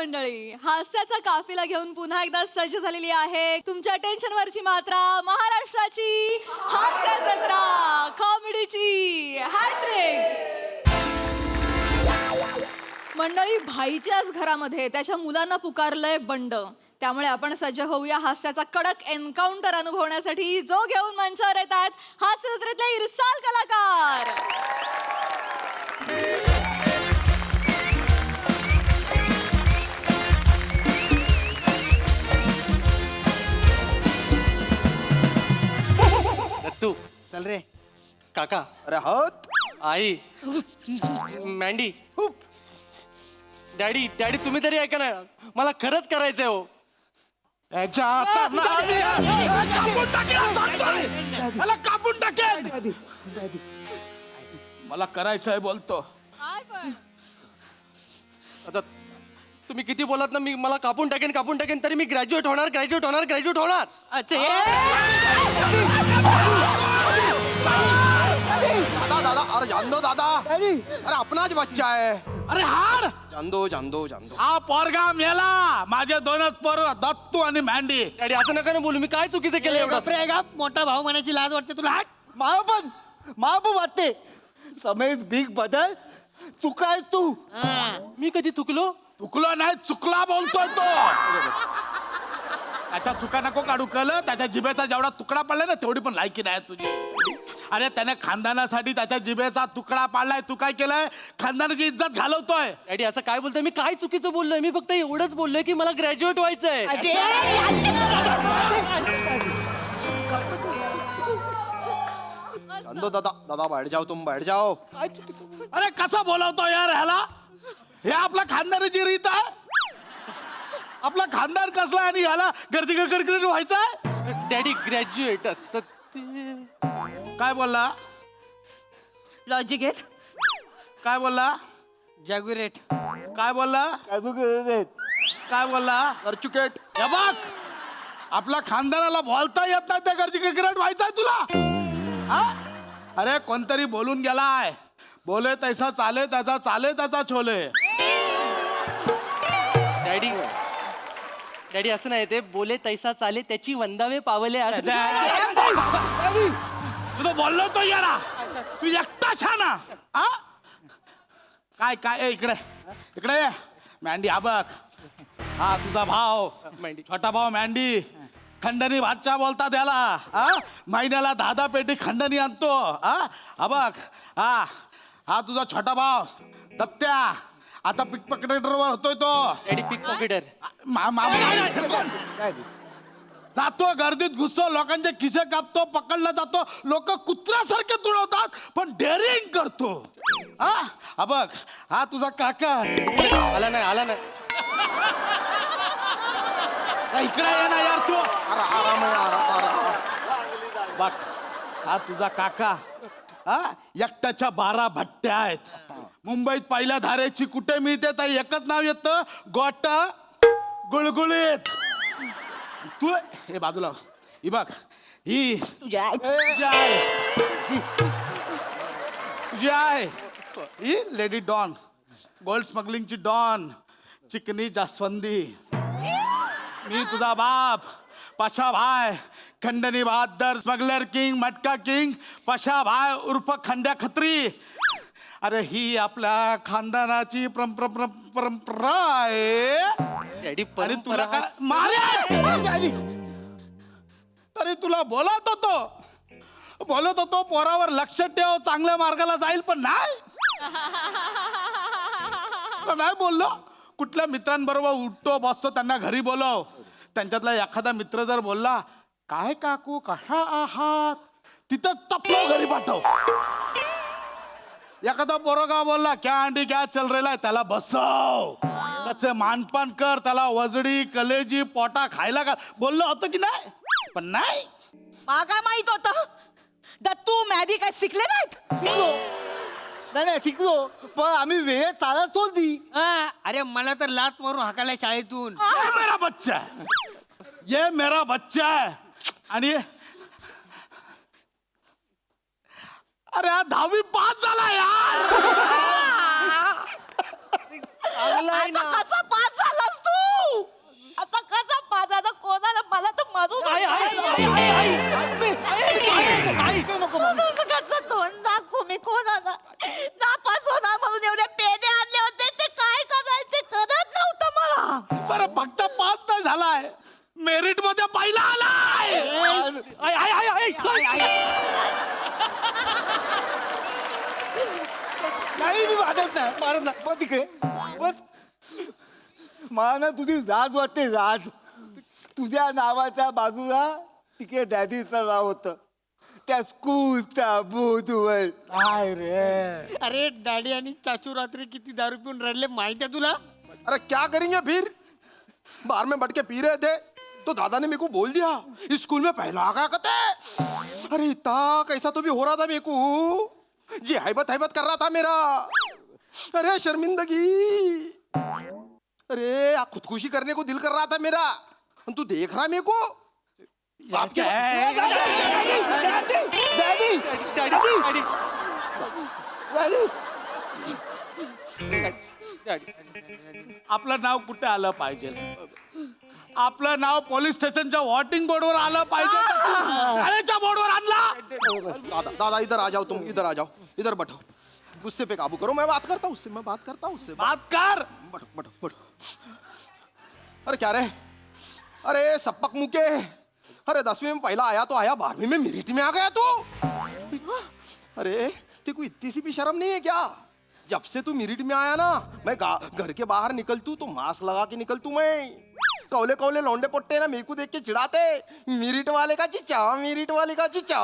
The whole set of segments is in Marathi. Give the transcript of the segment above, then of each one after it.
मंडळी, हास्याचा काफिला घेऊन पुन्हा एकदा सज्ज झालेली आहे तुमच्या टेन्शनवरची मात्रा, महाराष्ट्राची हास्य जत्रा, कॉमेडीची हॅट्रिक. मंडळी, भाईच्याच घरामध्ये त्याच्या मुलांना पुकारलंय बंड. त्यामुळे आपण सज्ज होऊया हास्याचा कडक एन्काउंटर अनुभवण्यासाठी, जो घेऊन मंचावर येत आहेत हास्य जत्रेतले इरसाल कलाकार. दत्तू, चल रे. काका, अरे होत आई, मँडी, डॅडी, डॅडी तुम्ही तरी ऐका ना, मला खरंच करायचंय हो. कापून टाकेल सांगतोय. मला कापून टाकेल. मला करायचंय बोलतो. काय पण आता तुम्ही किती बोलात ना, मला कापून टाकेन तरी मी ग्रॅज्युएट होणार. दादा दादा, अरे जान दो दादा. अरे अपनाच बच्चा है. अरे हाड, जान दो. हा पोरगा मेला. माझे दोनच पोर, दत्तू आणि मँडी. डॅडी असं नका ना बोलू, मी काय चुकीचं केलं एवढं? मोठा भाऊ म्हणायची लाज वाटते तुला? हाट. मला पण वाटते समेश बिग बदल चुकायस तू. मी कधी चुकलो? चुकलो नाही, चुकला बोलतोय तो. त्याच्या चुका नको काढू. कळलं? त्याच्या जिभेचा जेवढा तुकडा पडलाय ना, तेवढी पण लायकी नाही तुझी. अरे त्याने खानदानासाठी त्याच्या जिभेचा तुकडा पाडलाय. तू काय केलंय? खानदानाची इज्जत घालवतोय. डॅडी असं काय बोलतोय? मी काय चुकीचं बोललोय? मी फक्त एवढंच बोललोय की मला ग्रॅज्युएट व्हायचंय. जान दो दादा. दादा बैठ जाओ, तुम बैठ जाओ. अरे कसं बोलवतो यार ह्याला? हे आपल्या खानदानाची रीत आहे. आपला खानदान कसला आणि ह्याला गर्दी व्हायचंय. डॅडी ग्रॅज्युएट असतं ते. काय बोलला? लॉजिक आहेत. काय बोलला? जॅग्युरेट. काय बोलला? काय बोलला? करचुकेट. हे बघ, आपल्या खानदानाला बोलता येत नाही, त्या गर्दी क्रिकेट व्हायचंय तुला? हा? अरे कोणतरी बोलून गेलाय, बोले तैसा चाले त्याचा, चाले त्याचा छोले. डॅडी, डॅडी असं नाही, ते बोले तैसा चाले त्याची वंदावे पावले असं. तुझं बोललो तो यारा, तू एकटा छाना. हा? काय काय ए, इकडे इकडे ये. मँडी हा बघ, हा तुझा भाव मँडी. छोटा भाव मँडी. खंडणी भातच्या बोलतात याला. हा? महिन्याला 10 पेटी खंडणी आणतो. हा बघ, हा तुझा छोटा भाव दत्त्या. आता पिक पॉकेटवर होतोय तो. डॅडी पिक पॉकेटर. जातो गर्दीत घुसतो, लोकांचे खिसे कापतो, पकडला जातो. लोक कुत्र्यासारखे तुडवतात, पण डेअरिंग करतो. हा बघ, हा तुझा काका. आला नाही. इकडे ये ना यार तू. आराम आहे, आराम. बघ, हा तुझा काका. हा, एकट्याच्या 12 भट्ट्या आहेत. मुंबईत पहिल्या धारेची कुठे मिळते तर एकच नाव येतं, गोटा गुळगुळीत. तू हे बाजूला ही बघ, ही तुझी आहे ही लेडी डॉन, गोल्ड स्मगलिंगची डॉन, चिकनी जास्वंदी. मी तुझा बाप पशा भाय, खंडणी बहादर, स्मगलर किंग, मटका किंग, पशा भाय उर्फ खंड्या खत्री. अरे ही आपल्या खानदानाची परंपरा आहे. डॅडी आणि तुला परंपरा. काय मारे तरी तुला बोलत होतो पोरावर लक्ष ठेव, चांगल्या मार्गाला जाईल, पण नाही बोललो. कुठल्या मित्रांबरोबर उठतो बसतो, त्यांना घरी बोलव. त्यांच्यातला एखादा मित्र जर बोलला, काय काकू कशा आहात, तिथं तपलो घरी पाठव. एखादा पोरगा बोलला, क्या अंडी क्या चल रेला, त्याला बसव, त्याचे मानपान कर, त्याला वजडी कलेजी पोटा खायला का. बोललो होतं की नाही, पण नाही. मला काय माहित होतं? दत्तू मॅदी काय शिकले नाहीत? नाही शिकलो, पण आम्ही वेळेत चालत सोडली. अरे मला तर लात मारून हाकायला शाळेतून. ये मेरा बच्चा है, ये मेरा बच्चा है. आणि अरे हा 10वी पास झाला यार. आता कसा पास झालास कसं तोंड दाखवू मी कोणाला नापास होणार म्हणून एवढे पेढे आणले होते ते काय करायचे कळत नव्हतं मला. बरं फक्त पास नाही झालाय, मेरिट मध्ये पहिला आलाय. नाही मी वाजत नाही पण तिकडे बस. मला ना तुझी लाज वाटते, लाज. तुझ्या नावाच्या बाजूला तिकडे डॅडीचं नाव होतं, त्या स्कूलच्या बोर्डवर. काय रे, अरे डॅडी आणि चाचू रात्री किती दारू पिऊन रडले माहिती आहे तुला? अरे क्या करेंगे फिर, बाहर में बैठ के पी रहे थे तो दादा ने मेरे को बोल दिया इस स्कूल में पहला आ गया कहते। अरे इतना कैसा तो भी हो रहा था मेरे को, जी हैबत हैबत कर रहा था मेरा। अरे शर्मिंदगी, अरे आ खुदकुशी करने को दिल कर रहा था मेरा, तू देख रहा मेरे को। डॅडी आपलं नाव कुठे आलं पाहिजे? आपलं नाव पोलीस स्टेशनच्या वॉटिंग बोर्डवर आलं पाहिजे. शाळेच्या बोर्डवर आणला. दादा दादा इधर आ जाओ, तुम इधर आ जाओ, इधर बैठो, गुस्से पे काबू करो, मैं बात करता हूँ उससे, मैं बात करता हूँ उससे। बात कर. बैठो बैठो बैठो। अरे क्या रे, अरे सपक मुके, अरे 10वीं में पहला आया तो आया, 12वीं में मेरिट में आ गया तू। अरे तेको इतनी सी भी शर्म नहीं है क्या? जब से तू मेरिट में आया ना, मैं घर के बाहर निकलतू तो मास्क लगा के निकलतू मैं। कौले कौले लौंडे पट्टे ना मेरे को देख के चिढ़ाते, मेरिट वाले का चीचा, मेरिट वाले का चीचा,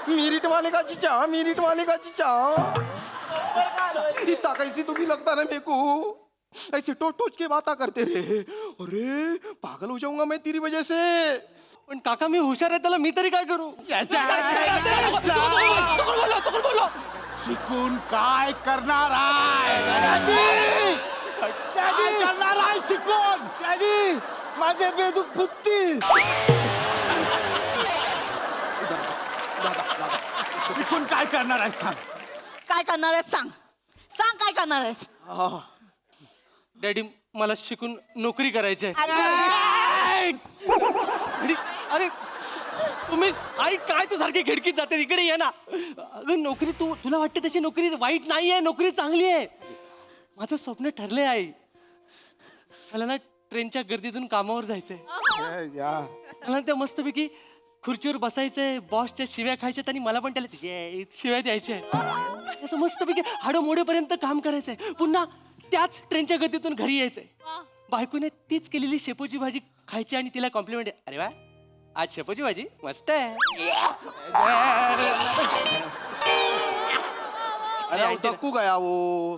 मेरिट वाले का चीचा, मेरिट वाले का चीचा। इतना कैसी तो भी लगता ना मेरे को, ऐसे टोच टोच के बातें करते रहे। अरे पागल हो जाऊंगा मैं तेरी वजह से। पण काका मी हुशार आहे, त्याला मी तरी काय करू? चुकून बोलो. शिकून काय करणार आहे? काय करणार आहे शिकून? डॅडी माझे बेदूक फुटतील. शिकून काय करणार आहे सांग. काय करणार आहेस सांग, सांग काय करणार आहेस? डॅडी मला शिकून नोकरी करायची आहे. अरे, डॅडी, अरे तुम्ही आई काय तू सारखी खिडकीत जाते, इकडे ये ना. अगं नोकरी तुला वाटते तशी नोकरी वाईट नाही आहे, नोकरी चांगली आहे. माझं स्वप्न ठरले आहे. मला ना ट्रेनच्या गर्दीतून कामावर जायचंय. मला त्या मस्तपैकी खुर्चीवर बसायचंय, बॉसच्या शिव्या खायच्यात आणि मला पण त्याला शिव्या द्यायच्या. असं मस्तपैकी हाडं मोडेपर्यंत काम करायचंय, पुन्हा त्याच ट्रेनच्या गर्दीतून घरी यायचंय. बायकोने तीच केलेली शेपूची भाजी खायची आणि तिला कॉम्प्लिमेंट, अरे वा आज शेपूची भाजी मस्त आहे. अरे तक्कू गया वो।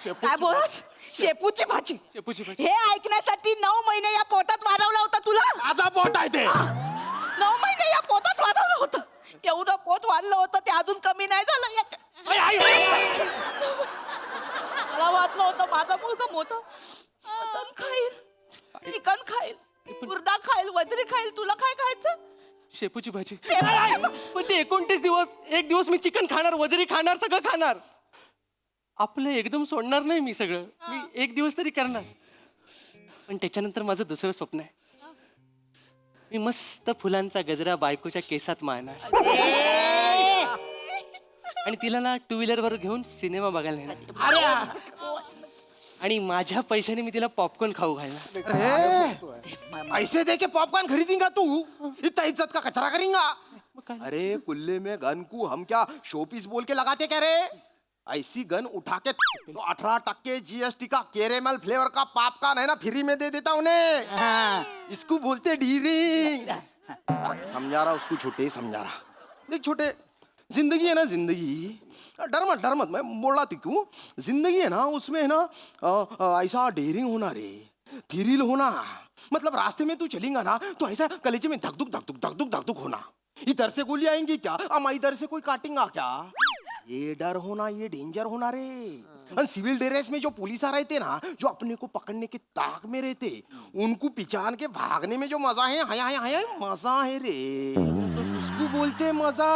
काय बोलस? शेपूची भाजी. शेपूची भाजी. हे ऐकण्यासाठी 9 महिने या पोटात वाढवलं होतं तुला. माझा पोट आहे ते. 9 महिने या पोटात वाढवलं होतं. एवढं पोट वाढलं होतं ते अजून कमी नाही झालं याच्या. मला वाटलं होतं माझा मुलगा मोठा मटण खाईल, चिकन खाईल, मुर्दा खाईल, वजरी खाईल. तुला काय खायचं? शेपूची भाजी. शेपूची पण ते 29 दिवस, एक दिवस मी चिकन खाणार, वजरी खाणार, सगळं खाणार. आपलं एकदम सोडणार नाही मी सगळं. मी एक दिवस तरी करणार. पण त्याच्यानंतर माझं दुसरं स्वप्न आहे, मी मस्त फुलांचा गजरा बायकोच्या केसात मारणार आणि तिला ना 2 व्हीलरवर घेऊन सिनेमा बघायला नेणार. आणि माझ्या पैशाने मी तिला पॉपकॉर्न खाऊ घालणार. अरे ऐसे दे के पॉपकॉर्न खरीदेगा तू, इतना इज्जत का कचरा करेगा? अरे कुल्ले में गन को हम क्या शोपीस बोल के लगाते क्या रे? ऐसी गन उठा के तो 18% GST का कैरेमल फ्लेवर का पॉपकॉर्न है ना फ्री में दे देता उन्हें। इसको बोलते डीरिंग। अरे समझा रहा उसको, छोटे समझा रहा। देख छोटे, जिंदगी है ना जिंदगी, डर मत मैं बोल रहा थी क्यों, जिंदगी है ना उसमें है ना ऐसा डेयरिंग होना रे, थ्रिल होना, मतलब रास्ते में तू चलेगा ना तो ऐसा कलेजे में धक धक होना। इधर से गोली आएंगी क्या, अम्मा इधर से कोई काटेगा क्या, ये डर होना, ये डेंजर होना रे। सिविल ड्रेस में जो पुलिस आ रहते ना, जो अपने को पकड़ने के ताक में रहते, उनको पिछान के भागने में जो मजा है, हाय हाय हाय मजा है रे। इसको बोलते मजा।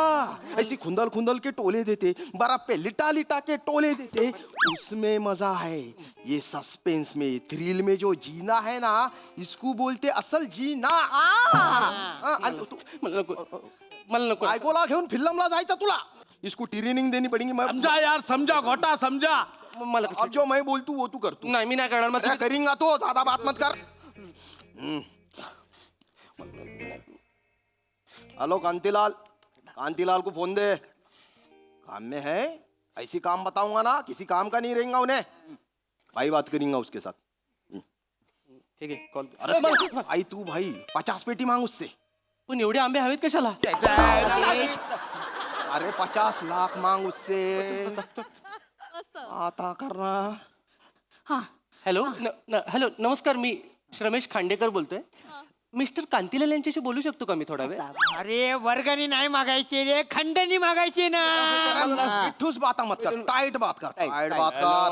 ऐसी खुंदल खुंदल के टोले देते, बरा पे लिटा लिटा के टोले देते, उसमें मजा है। ये सस्पेंस में, थ्रिल में जो जीना है ना, इसको बोलते असल जीना। मला नको मला नको बायकोला घेऊन फिल्मला जायचं तुला, इसको ट्रेनिंग देनी पडेगी। मैं समझा यार, समझा घोटा समझा। मला कसं- अब जो मैं बोलतू वो तू कर तू। नाही मी नाही करणार मग मैं करेंगा तो, ज्यादा बात मत कर। हेलो कांतीलाल, कांतीलाल को फोन दे, काम में है। ऐसी काम बताऊंगा ना, किसी काम का नहीं रहेगा उन्हें। भाई बात करेंगे उसके साथ। ठीक आहे कॉल अरे आई तू भाई 50 पेटी मांग उससे। पण एवढे आंबे हवेत कशाला? अरे 50 लाख मांग उससे, मस्त. आता करना। हॅलो हॅलो नमस्कार, मी रमेश खांडेकर बोलतोय. मिस्टर कांतीलाल यांच्याशी बोलू शकतो का मी थोडा वेळ? अरे वर्गणी नाही मागायची रे, खंडणी मागायची ना. ठूस बात मत कर, टाइट बात कर, टाइट बात कर।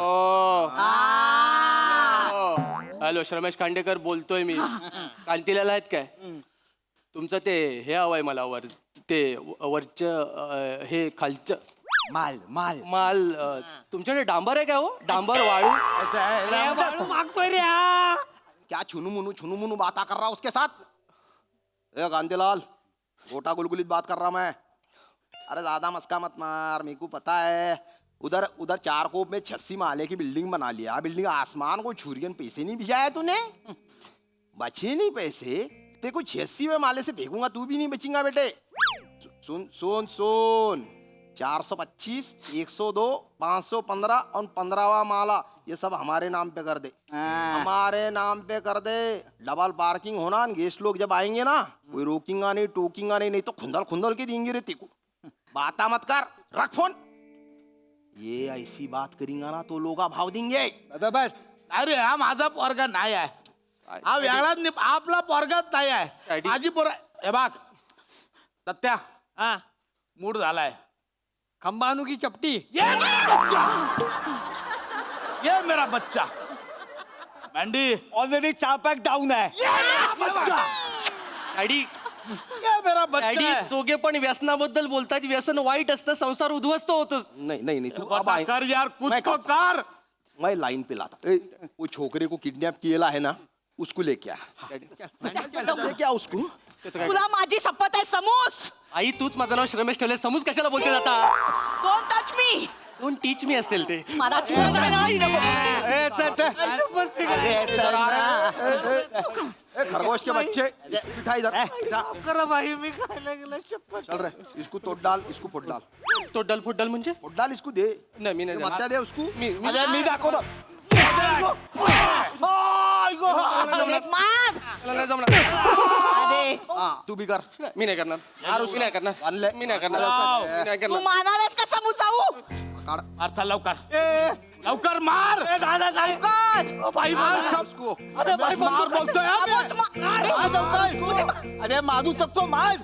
हॅलो रमेश खांडेकर बोलतोय मी. कांतीलाल आहेत काय? तुमचं ते हे हवंय मला, वरचं हे खालचं माल माल माल. तुमच्याकडे डांबर आहे का हो? डांबर वाळू? रे, वाळू मागतोय रे हा. क्या छुनू मुनू बात कर रहा उसके साथ? ए कांतीलाल, गोटा गुलगुलित बात कर रहा मैं। अरे ज्यादा मस्का मत मार, मेरे को पता है। उधर उधर 4 कोप में 86 माले की बिल्डिंग बना लिया। बिल्डिंग आसमान को छुरियन पैसे नहीं भिजाया तूने, बचे नहीं पैसे। तेरे को 86वें माले से फेंकूंगा, तू भी नहीं बचेगा बेटे। सुन सुन सुन, 425, 102, 515 और 15वां माला, ये सब हमारे नाम पे कर दे। हमारे नाम पे कर दे। डबल पार्किंग होना, गेस्ट लोग जब आएंगे ना, कोई रोकेंगा नहीं टोकेंगा नहीं, नहीं तो खुंदल खुंदल के देंगे रे तेको। बाता मत कर, रख फोन। ये ऐसी बात करेंगा ना तो लोग भाव देंगे। बस अरे हा माझा पोरगा नाही आहे, हा वेगळाच नाही, आपला पोरगाच नाही आहे. Daddy. माझी पोर हे बघ दत्त्या, हा, मूड झालाय. खंबा आणू की चपटी? ये मेरा बच्चा, ये मेरा बच्चा. मॅन्डी, ऑलरेडी 4 पॅक डाऊन आहे. ये मेरा बच्चा, डॅडी ये मेरा बच्चा डॅडी है. दोघे पण व्यसनाबद्दल बोलतात. व्यसन वाईट असतं, संसार उद्ध्वस्त होतो. नहीं नहीं नहीं, तू अब गोटा आए। कर यार, कुछ मैं तो कर. मैं लाइन पे लाता। ए, वो छोकरे को किडनैप किया है ना, उसको लेके आ। लेके आ उसको। तुला माझी शपथ आहे समूस. आई तूच माझं नाव रमेश ठेवले, समूज कशाला बोलते जाता? Don't touch me. कोण टीच मी असेल ते. मला ए खरगोश के बच्चे, बिठा इधर, बिठा। करा भाई, मी खायला गेला चप्पल. चल रे, इसको तोड़ डाल, इसको फोड़ डाल, तो डल फुट डल म्हणजे? फोड़ डाल, इसको दे। नाही मी नाही ये बत्ता देणार. दे उसको। मी मी दाखवतो. मार. मला नाही जमणार. अरे हाँ तू भी कर। मी नाही करणार. मी नाही करणार. आणलंय. मी नाही करणार. मी नाही तू करणार. मारणारच का समूस जाऊ? काढ। मार, चल लवकर, लवकर मार. भाई मार उसको। अरे भाई मार बोलतोय हा मी. समूस मार. अरे मारू शकतो मार.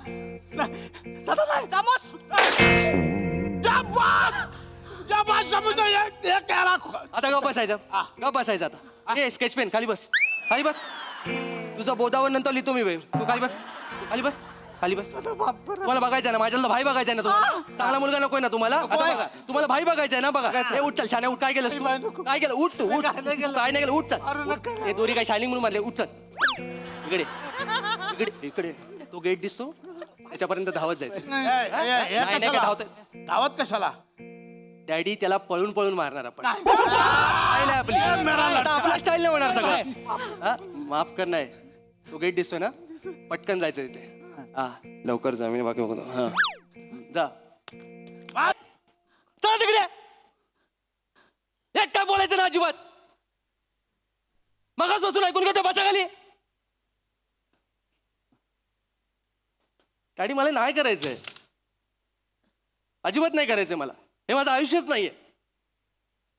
समूस. समजतो हे केला. आता गप बसायचं. गप बसायचं आता. ए स्केच पेन खाली बस. खाली बस. तुझं बोधावर नंतर लिहितो मी वेळ. तू खाली बस. खाली बस. खाली बस. तुम्हाला बघायचं ना, माझ्याला भाई बघायचा ना तुम्हाला. चांगला मुलगा नकोय ना तुम्हाला? आता बघा, तुम्हाला भाई बघायचा ना, बघा. ए उठ चल, छाने उठ. काय केलं तू? काय केलं? उठ तू उठ. काय नाही केलं? उठ चल. हे दोरी काय शायनिंग म्हणून मारले. उठ चल. इकडे इकडे इकडे. तो गेट दिसतो त्याच्यापर्यंत धावत जायचं. नाही नाही काय धावत. धावत कशाला? डॅडी त्याला पळून पळून मारणार आपण. स्टाईल आहे आपली. आता आपला स्टाईल नाही होणार सगळं. हा? माफ कर नाही. तो गेट दिसतोय ना, पटकन जायचं तिथे. हा लवकर जा, मी बाकी बघतो. हा जा. चला तिकडे. एक काय बोलायचं ना अजिबात. मगच बसून ऐकून घेतो बसा खाली. डॅडी मला नाही करायचंय, अजिबात नाही करायचंय मला. हे माझं आयुष्यच नाहीये.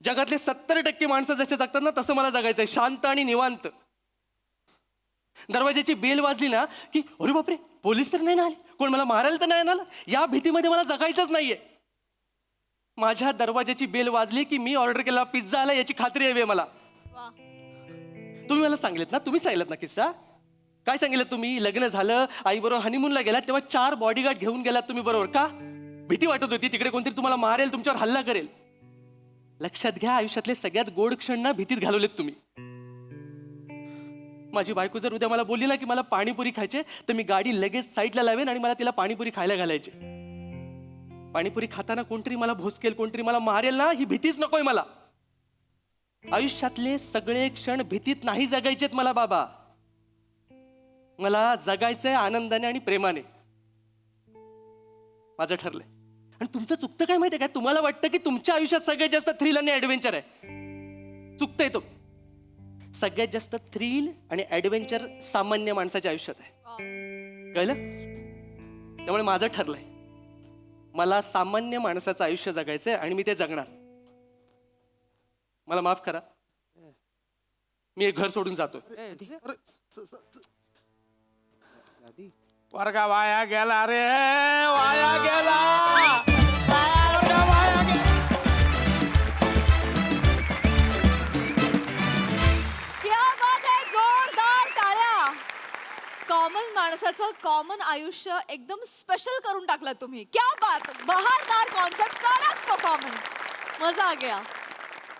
जगातले 70% माणसं जसे जगतात ना, तसं मला जगायचंय, शांत आणि निवांत. दरवाजाची बेल वाजली ना की अरे बापरे, पोलीस तर नाही ना आले, कोण मला मारायला तर नाही आलं, या भीतीमध्ये मला जगायचंच नाहीये. माझ्या दरवाजाची बेल वाजली की मी ऑर्डर केला पिझ्झा आला याची खात्री हवी आहे मला. तुम्ही मला सांगितलेत ना, तुम्ही सांगितलं ना किस्सा. काय सांगितलं तुम्ही? लग्न झालं, आई बरोबर हनीमूनला गेलात तेव्हा 4 बॉडीगार्ड घेऊन गेलात तुम्ही, बरोबर का? भीती वाटत होती तिकडे कोणतरी तुम्हाला मारेल, तुमच्यावर हल्ला करेल. लक्षात घ्या, आयुष्यातले सगळ्यात गोड क्षण ना भीतीत घालवलेत तुम्ही. माझी बायको जर उद्या मला बोलली ना की मला पाणीपुरी खायचे, तर मी गाडी लगेच साईडला लावेन आणि मला तिला पाणीपुरी खायला घालायचे. पाणीपुरी खाताना कोणतरी मला भोसकेल, कोणतरी मला मारेल ना, ही भीतीच नकोय मला. आयुष्यातले सगळे क्षण भीतीत नाही जगायचेत मला बाबा. मला जगायचंय आनंदाने आणि प्रेमाने. माझं ठरलंय. आणि तुमचं चुकतं काय माहितीये काय? तुम्हाला वाटतं की तुमच्या आयुष्यात सगळ्यात जास्त थ्रिल आणि ऍडव्हेंचर आहे. चुकतंय तो. सगळ्यात जास्त थ्रिल आणि ऍडव्हेंचर सामान्य माणसाच्या आयुष्यात आहे. कळलं? त्यामुळे माझं ठरलंय, मला सामान्य माणसाचं आयुष्य जगायचंय आणि मी ते जगणार. मला माफ करा, मी हे घर सोडून जातो. वर्गा वाया गेला रे, वाया गेला. वर्गा वाया गेला. क्या बात है, जोरदार टाळ्या. कॉमन माणसाचं कॉमन आयुष्य एकदम स्पेशल करून टाकलं तुम्ही. क्या बात, बहारदार कॉन्सेप्ट, कडक परफॉर्मन्स, मजा आ गया.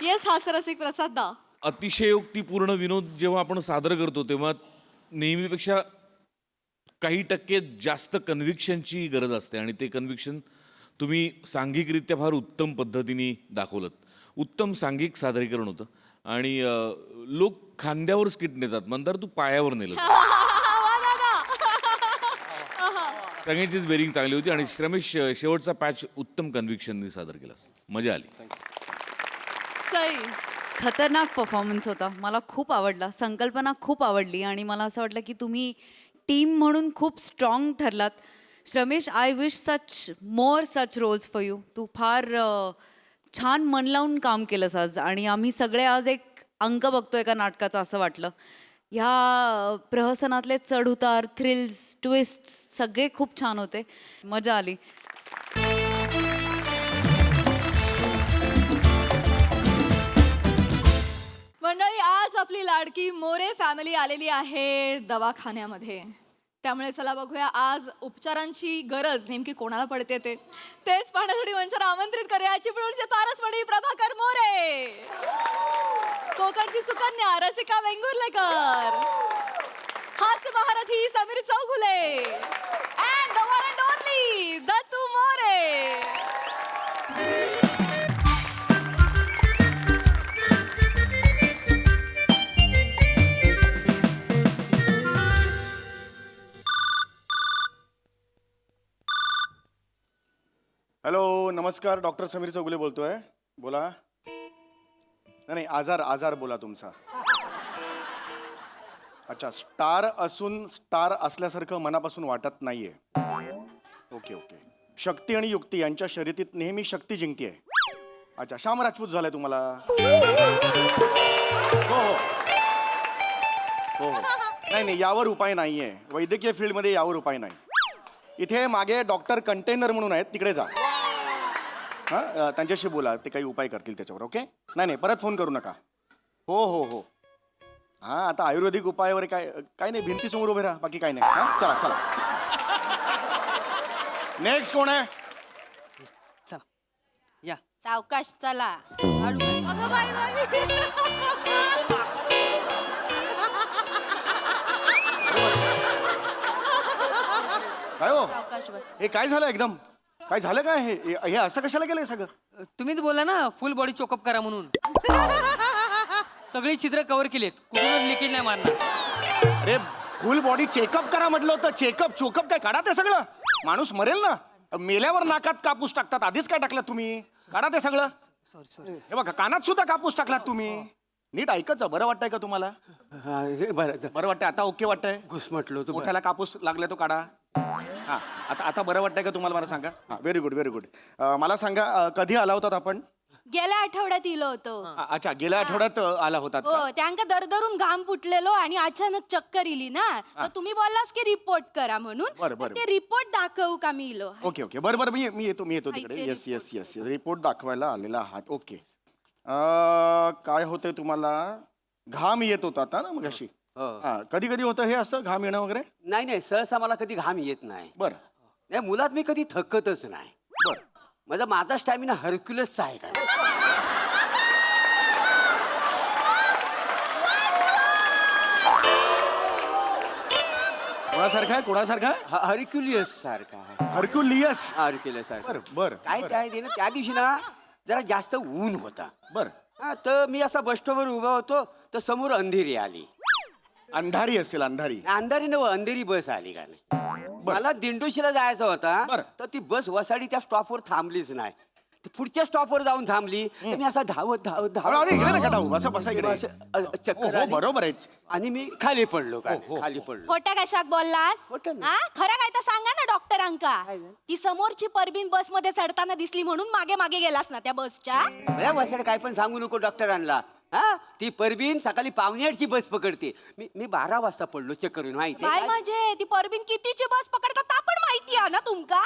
येस हास्यरसिक प्रसाद दा. अतिशयोक्तीपूर्ण विनोद जेव्हा आपण सादर करतो तेव्हा नेहमीपेक्षा काही टक्के जास्त कन्व्हिक्शनची गरज असते आणि ते कन्व्हिक्शन तुम्ही सांघिकरित्या फार उत्तम पद्धतीने दाखवलं. उत्तम सांघिक सादरीकरण होतं आणि लोक खांद्यावर स्किट नेतात, म्हणतात तू पायावर नेलं. सगळ्यांचीच बेरिंग चांगली होती आणि श्रमेश शेवटचा पॅच उत्तम कन्व्हिक्शनने सादर केलास, मजा आली. सई. खतरनाक परफॉर्मन्स होता. मला खूप आवडला, संकल्पना खूप आवडली आणि मला असं वाटलं की तुम्ही टीम म्हणून खूप स्ट्रॉंग ठरलात. Shramesh, I wish such more such roles for you. तू फार छान मन लावून काम केलंस आज आणि आम्ही सगळे आज एक अंक बघतोय एका नाटकाचा असं वाटलं. ह्या प्रहसनातले चढउतार, थ्रिल्स, ट्विस्ट सगळे खूप छान होते, मजा आली. मंडळी, आज आपली लाडकी मोरे फॅमिली आलेली आहे दवाखान्यामध्ये. त्यामुळे चला बघूया आज उपचारांची गरज नेमकी कोणाला पडते तेच पाहण्यासाठी मंचावर आमंत्रित करूया चिपळूणचे पारसमणी प्रभाकर मोरे, कोकणची सुकन्या रसिका वेंगुर्लेकर, हास्य महारथी Sameer Chougule and the one and only Dattu More. Hello, नमस्कार, डॉक्टर समीर चौगुले बोलतोय. बोला. नाही, आजार बोला तुमचा. अच्छा, स्टार असून स्टार असल्यासारखं मनापासून वाटत नाहीये. ओके. शक्ती आणि युक्ती यांच्या शर्यतीत नेहमी शक्ती जिंकतीये. अच्छा, श्याम राजपूत झालाय तुम्हाला? हो. नाही, यावर उपाय नाहीये. वैद्यकीय फील्डमध्ये यावर उपाय नाही. इथे मागे डॉक्टर कंटेनर म्हणून आहेत, तिकडे जा. हां, त्यांच्याशी बोला, ते काही उपाय करतील त्याच्यावर. ओके. नाही, परत फोन करू नका. हो. हां, आता आयुर्वेदिक उपायावर काय नाही, भिंतीसमोर उभे राहा, बाकी काय नाही. हां, चला. नेक्स्ट कोण आहे? चला या. सावकाश चला. अगं बाई. काय हो, सावकाश बस. हे काय झालं एकदम? काय झालं काय? हे असं कशाला केलंय सगळं? तुम्हीच बोला ना फुल बॉडी चोकअप करा म्हणून. सगळी छिद्र कव्हर केलीत, कुठूनच लिकेज नाही मारणार. अरे, फुल बॉडी चेकअप करा म्हटलं होतं. चोकअप काय? काढा ते सगळं. माणूस मरेल ना. मेल्यावर नाकात कापूस टाकतात, आधीच काय टाकलात तुम्ही? काढा ते सगळं. सॉरी. हे बघा, कानात सुद्धा कापूस टाकलात तुम्ही. नीट ऐकत जा. बरं वाटतंय का तुम्हाला? बरं वाटतंय आता? ओके वाटतंय? घुसमटलो तू. मोठ्याला कापूस लागला तो काढा. हा, आता बरं वाटतंय का तुम्हाला? मला सांगा. हा, व्हेरी गुड. मला सांगा, कधी आला होतात आपण? गेल्या आठवड्यात इलो होतो. अच्छा, गेल्या आठवड्यात आला होतात का? हो, त्यांका दरदरून घाम फुटलेलो आणि अचानक चक्कर इली ना, तर तुम्ही बोललास की रिपोर्ट करा म्हणून. बरं. तर ते रिपोर्ट दाखवू का मी इलो? ओके. बरं, मी येतो तिकडे. ते येस. रिपोर्ट दाखवायला आलेला आहात. ओके. काय होतंय तुम्हाला? घाम येत होता आता ना मगाशी? हा, कधी कधी होतं हे असं घाम येणं वगैरे? नाही नाही, सहसा मला कधी घाम येत नाही. बरं नाही, मुलात मी कधी थकतच नाही. बरं. माझा स्टॅमिना हरक्युलसचा आहे का? कोणासारखा आहे? कोणासारखा? हरक्युलियस सारखा आहे. हर्क्युलियस. हरक्युलियस सारखा. बरं बरं काय ते ना, त्या दिवशी ना जरा जास्त ऊन होता. बरं. हा, तर मी असा बस स्टॉपवर उभा होतो, तर समोर अंधेरी आली. अंधारी असेल, अंधारी. अंधारी नव अंधेरी बस आली का नाही. मला दिंडोशीला जायचा होता, बरं. तर ती बस वसाडी त्या स्टॉपवर थांबलीच नाही. ती पुढच्या स्टॉपवर जाऊन थांबली, तर मी असा धावत धावत अरे, अरे, इकडे नका धावू. बसा, बसा इकडे. चक्कर हो, आली. बरोबर आहे. आणि मी खाली पडलो का खाली पडलो. खोट्या कशाक बोललास? खोटं नाही. हा, खरं काय तर सांगा ना डॉक्टरांका. ती समोरची परबीन बस मध्ये चढताना दिसली म्हणून मागे मागे गेलास ना त्या बसच्या. बया वसाडे काय पण सांगू नको डॉक्टरांना. हा, ती परबीन सकाळी 5:45ची बस पकडते. मी 12 वाजता पडलो चेक करून. माहिती काय म्हणजे ती परबीन कितीची बस पकडतात ता पण माहिती आहे ना तुमका.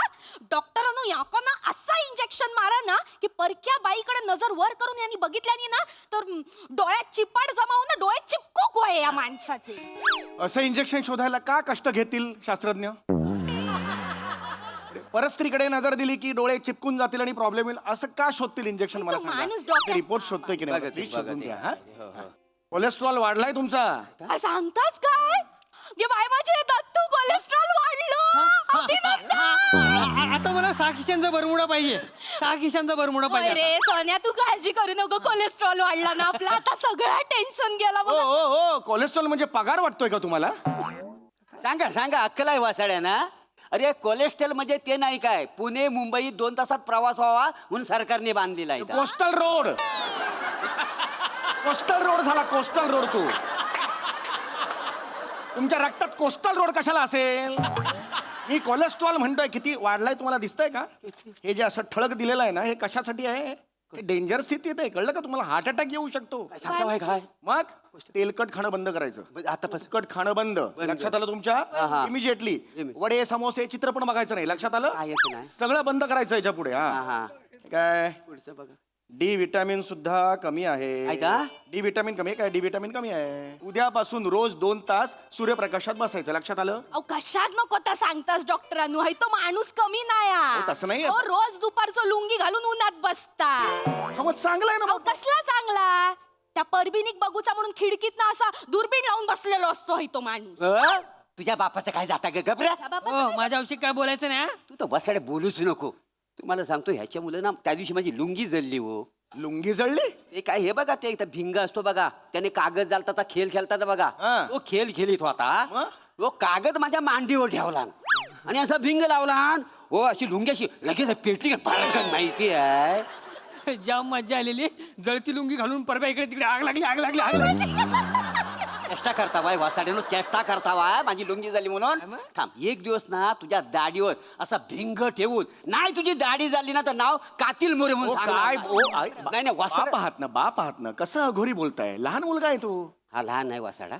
डॉक्टरांनो याकांना असा इंजेक्शन मारा ना की परक्या बाईकडे नजर वर करून यांनी बघितल्यानी ना तर डोळ्यात चिपाड जमा होऊन डोळे चिपकू आहे या माणसाचे. असं इंजेक्शन शोधायला का कष्ट घेतील शास्त्रज्ञ? परस्त्रीकडे नजर दिली की डोळे चिपकून जातील आणि प्रॉब्लेम येईल, असं का शोधतील इंजेक्शन? मला तो माणूस सांगा. डॉक्टर- रिपोर्ट शोधतोय की नाही? बघा ते, प्लीज शोधून बघा द्या. ते. हा? कोलेस्ट्रॉल वाढलाय तुमचा. काय सांगतास काय? गे बाय माझे दत्तू कोलेस्ट्रॉल वाढलं. अभिनंदन. आता मला 6 खिशांचा बरमुडा पाहिजे. 6 खिशांचा बरमुडा होय पाहिजे. रे सोन्या, तू काळजी करू नको. कोलेस्ट्रॉल वाढला ना आपला, आता सगळं टेन्शन गेला हो बघ. हो हो, कोलेस्ट्रॉल म्हणजे पगार वाटतोय का तुम्हाला? सांगा सांगा, अक्कल आहे वासाड्या ना. अरे कोलेस्ट्रॉल म्हणजे ते नाही काय, पुणे मुंबई 2 तासात प्रवास व्हावा म्हणून सरकारने बांधलेला आहे. Coastal road. कोस्टल रोड झाला, कोस्टल रोड. तू तुमच्या रक्तात कोस्टल रोड कशाला असेल? मी कोलेस्ट्रॉल म्हणतोय. किती वाढलाय तुम्हाला दिसतंय का? हे जे असं ठळक दिलेलं आहे ना, हे कशासाठी आहे? हे डेंजर स्थितीत आहे, कळलं का तुम्हाला? हार्ट अटॅक येऊ शकतो. सांगता बाई काय? मग तेलकट खाणं बंद करायचं. आता तेलकट खाणं बंद. लक्षात आलं तुमच्या? इमिजिएटली. वडे समोसे चित्रपट बघायचं नाही. लक्षात आलं? कायच नाही. सगळं बंद करायचं याच्या पुढे. हा, हा हा. काय? पुढचं बघा. डी विटॅमिन सुद्धा कमी आहे. आहे का? डी विटॅमिन कमी आहे. काय डी विटॅमिन कमी आहे? उद्यापासून रोज 2 तास सूर्यप्रकाशात बसायचं. लक्षात आलं? अहो कशात नको तर सांगतास डॉक्टरांनो. हाय तो माणूस कमी नाही अहो, तसं नाही. अहो, रोज दुपारचं लुंगी घालून उन्हात बसता. हा, मग चांगलं आहे ना अहो मग. कसला चांगला. त्या परबिनिक बघूचा म्हणून खिडकीत ना असा दुर्बीण लावून बसलेलो असतो हाय तो माणूस. तुझ्या बापाचं काय जाता ग गबऱ्या? हो, माझ्या औषध काय बोलायचं नाही. तू तर वसाडे बोलूच नको. तुम्हाला सांगतो, ह्याच्या मुलं ना त्या दिवशी माझी लुंगी जळली हो. लुंगी जळली? ते काय हे बघा, ते एकदा भिंग असतो बघा, त्याने कागद जालता खेळ खेळतात बघा. हा. तो खेळ खेळीत होता. मग? तो कागद माझ्या मांडीवर ठेवला आणि असा भिंग लावला. हो, अशी लुंगी अशी लगेच पेटली. पळकन माहिती आहे. जाम मजा आलेली. जळती लुंगी घालून परवा इकडे तिकडे आग लागली, आग लागली, आग लागली. चेष्टा करता बाय वासाड्यानं, चेष्टा करता बाय. माझी लुंगी झाली म्हणून. थांब, एक दिवस ना तुझ्या दाढीवर असा भिंग ठेवून, नाही तुझी दाढी झाली ना तर नाव कातील मोरे म्हणून ओ, सांगणार काय ना. ओ, आई, नाही नाही वासाड. बाप आहात ना, बाप आहात ना. कसं अघोरी बोलताय? लहान मुलगा आहे तू. हा लहान आहे वासाडा,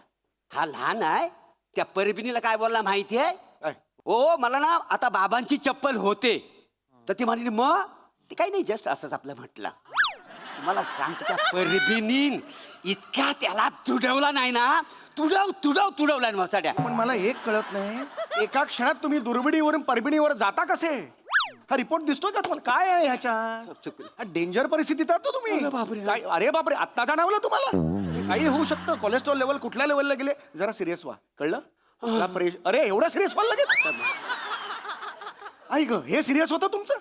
हा लहान आहे. त्या परबिनीला काय बोलला माहिती आहे? काय? ओ मला ना आता बाबांची चप्पल होते, तर ती म्हणली मग ते काही नाही, जस्ट असंच आपलं म्हटलं. मला सांगतो, त्या परबिनीन इतका त्याला तुडवला नाही ना, तुडवला वासाड्या. पण मला एक कळत नाही, एका क्षणात तुम्ही दुर्बिणीवरून परबिणीवर जाता कसे? हा रिपोर्ट दिसतोय का तुम्हाला? काय आहे ह्याच्या? डेंजर परिस्थितीत आहात तो तुम्ही. काय? अरे बापरे, आत्ता जाणवलं तुम्हाला? काही होऊ शकतं. कोलेस्ट्रॉल लेवल कुठल्या लेवलला गेले? जरा सिरियस व्हा, कळलं? अरे एवढं सिरियस व्हायला लगेच? आई ग, हे सिरियस होतं तुमचं?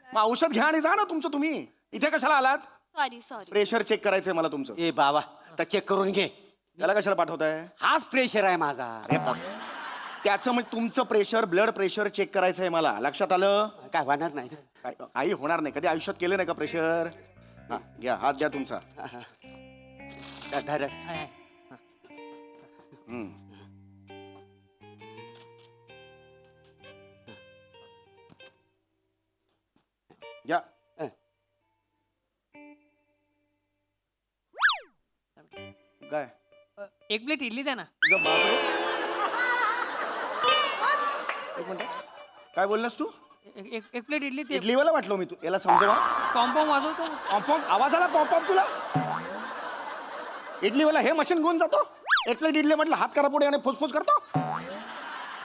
मग औषध घ्या आणि जा ना तुमचं. तुम्ही इथे कशाला आलात? सॉरी. प्रेशर चेक करायचंय मला तुमचं. ए बाबा, तर चेक करून घे. त्याला कशाला पाठवताय? हाच प्रेशर आहे माझा. अरे बस, त्याचं म्हणजे तुमचं प्रेशर, ब्लड प्रेशर चेक करायचं आहे मला. लक्षात आलं? काय होणार नाही. काही होणार नाही. कधी आयुष्यात केलं नाही का प्रेशर? हा घ्या, हात द्या तुमचा. धर. घ्या. काय? एक प्लेट इडली द्या ना. ग बापरे. एक मिनिट, काय बोललास तू? एक प्लेट इडली. ते इडलीवाला वाटलो मी. तू याला समजवा. पॉम्पॉम वाजवतो. पॉम्पॉम आवाज आला. पॉम्पॉम तुला? इडलीवाला हे मशीन घेऊन जातो? एक प्लेट इडली म्हटलं हात करा पुढे आणि फुसफुस करतो.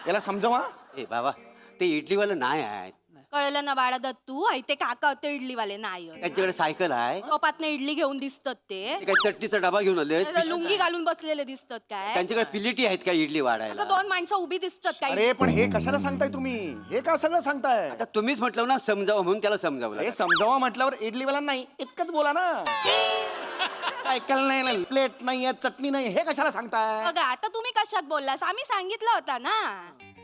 याला समजवा. ए बाबा ते इडलीवालं नाही आहेत. कळलं ना बाळा दत्तू आई ते काका होते इडलीवाले नाही होत. त्यांच्याकडे सायकल आहे. टोपातनं इडली घेऊन दिसतात ते ते काय चटणीचा डबा घेऊन आले. लुंगी घालून बसलेले दिसतात काय त्यांच्याकडे पिलेटी आहेत का इडली वाढायला. असं दोन माणसं उभी दिसतात काय अरे पण हे कशाला सांगताय तुम्ही? हे का सगळं सांगताय? आता तुम्हीच म्हटलं ना समजावं म्हणून त्याला समजावलं. हे समजावा म्हटल्यावर इडलीवाला नाही इतकंच बोला ना. सायकल नाही, प्लेट नाहीये, चटणी नाही, हे कशाला सांगताय? बघा आता तुम्ही कशात बोललास आम्ही सांगितलं होता ना.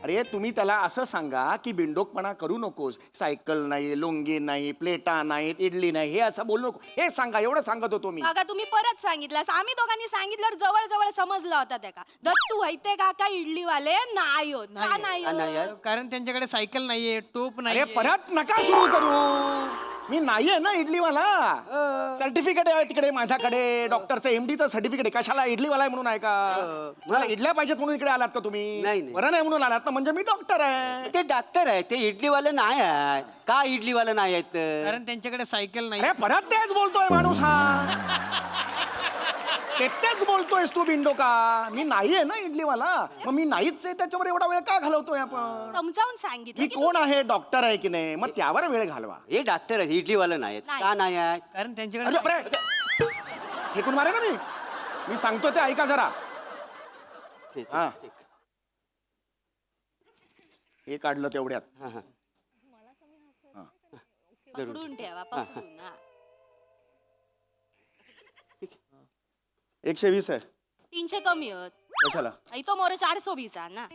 अरे तुम्ही त्याला असं सांगा की बिंडोकपणा करू नकोस. सायकल नाही, लुंगी नाही, प्लेटा नाहीत, इडली नाही, हे असं बोलू नको. हे सांगा, एवढं सांगत होतो मी. बघा तुम्ही परत सांगितलं आम्ही दोघांनी सांगितलं जवळ जवळ समजला होता त्या का दत्तू व्हायते काका इडलीवाले नाही होत का नाही होत? कारण त्यांच्याकडे सायकल नाहीये, टोप अरे नाहीये. परत नका सुरू करू. मी नाहीये ना इडलीवाला. सर्टिफिकेट आहे तिकडे माझ्याकडे, डॉक्टरचं एमडीचं सर्टिफिकेट आहे. कशाला इडलीवाला आहे म्हणून आहे का? मला इडल्या पाहिजेत म्हणून इकडे आलात का तुम्ही? नाही. बरं नाही म्हणून आलात ना, म्हणजे मी डॉक्टर आहे. ते डॉक्टर आहे ते इडलीवाले नाही आहेत. का इडलीवाले नाही आहेत? कारण त्यांच्याकडे सायकल नाही. अरे परत तेच बोलतोय माणूस हा. तेच बोलतोयस तू बिंडो का? मी नाहीये ना इडलीवाला. मग मी नाहीच आहे त्याच्यावर एवढा वेळ का घालवतोय आपण? समजावून मी सांगितलं की कोण आहे? डॉक्टर आहे की नाही? मग त्यावर वेळ घालवा. हे डॉक्टर आहेत इडलीवाले नाही आहेत. नाही. का नाही आहेत? कारण अरे त्यांच्याकडे बापरे! फेकून मारे ना मी सांगतो ते ऐका जरा. हा. हे काढलं तेवढ्यात. पकडून ठेवा पकडून हा. 120 आहे. 300 कमी होत कशाला? तो मोर 420 आहे ना.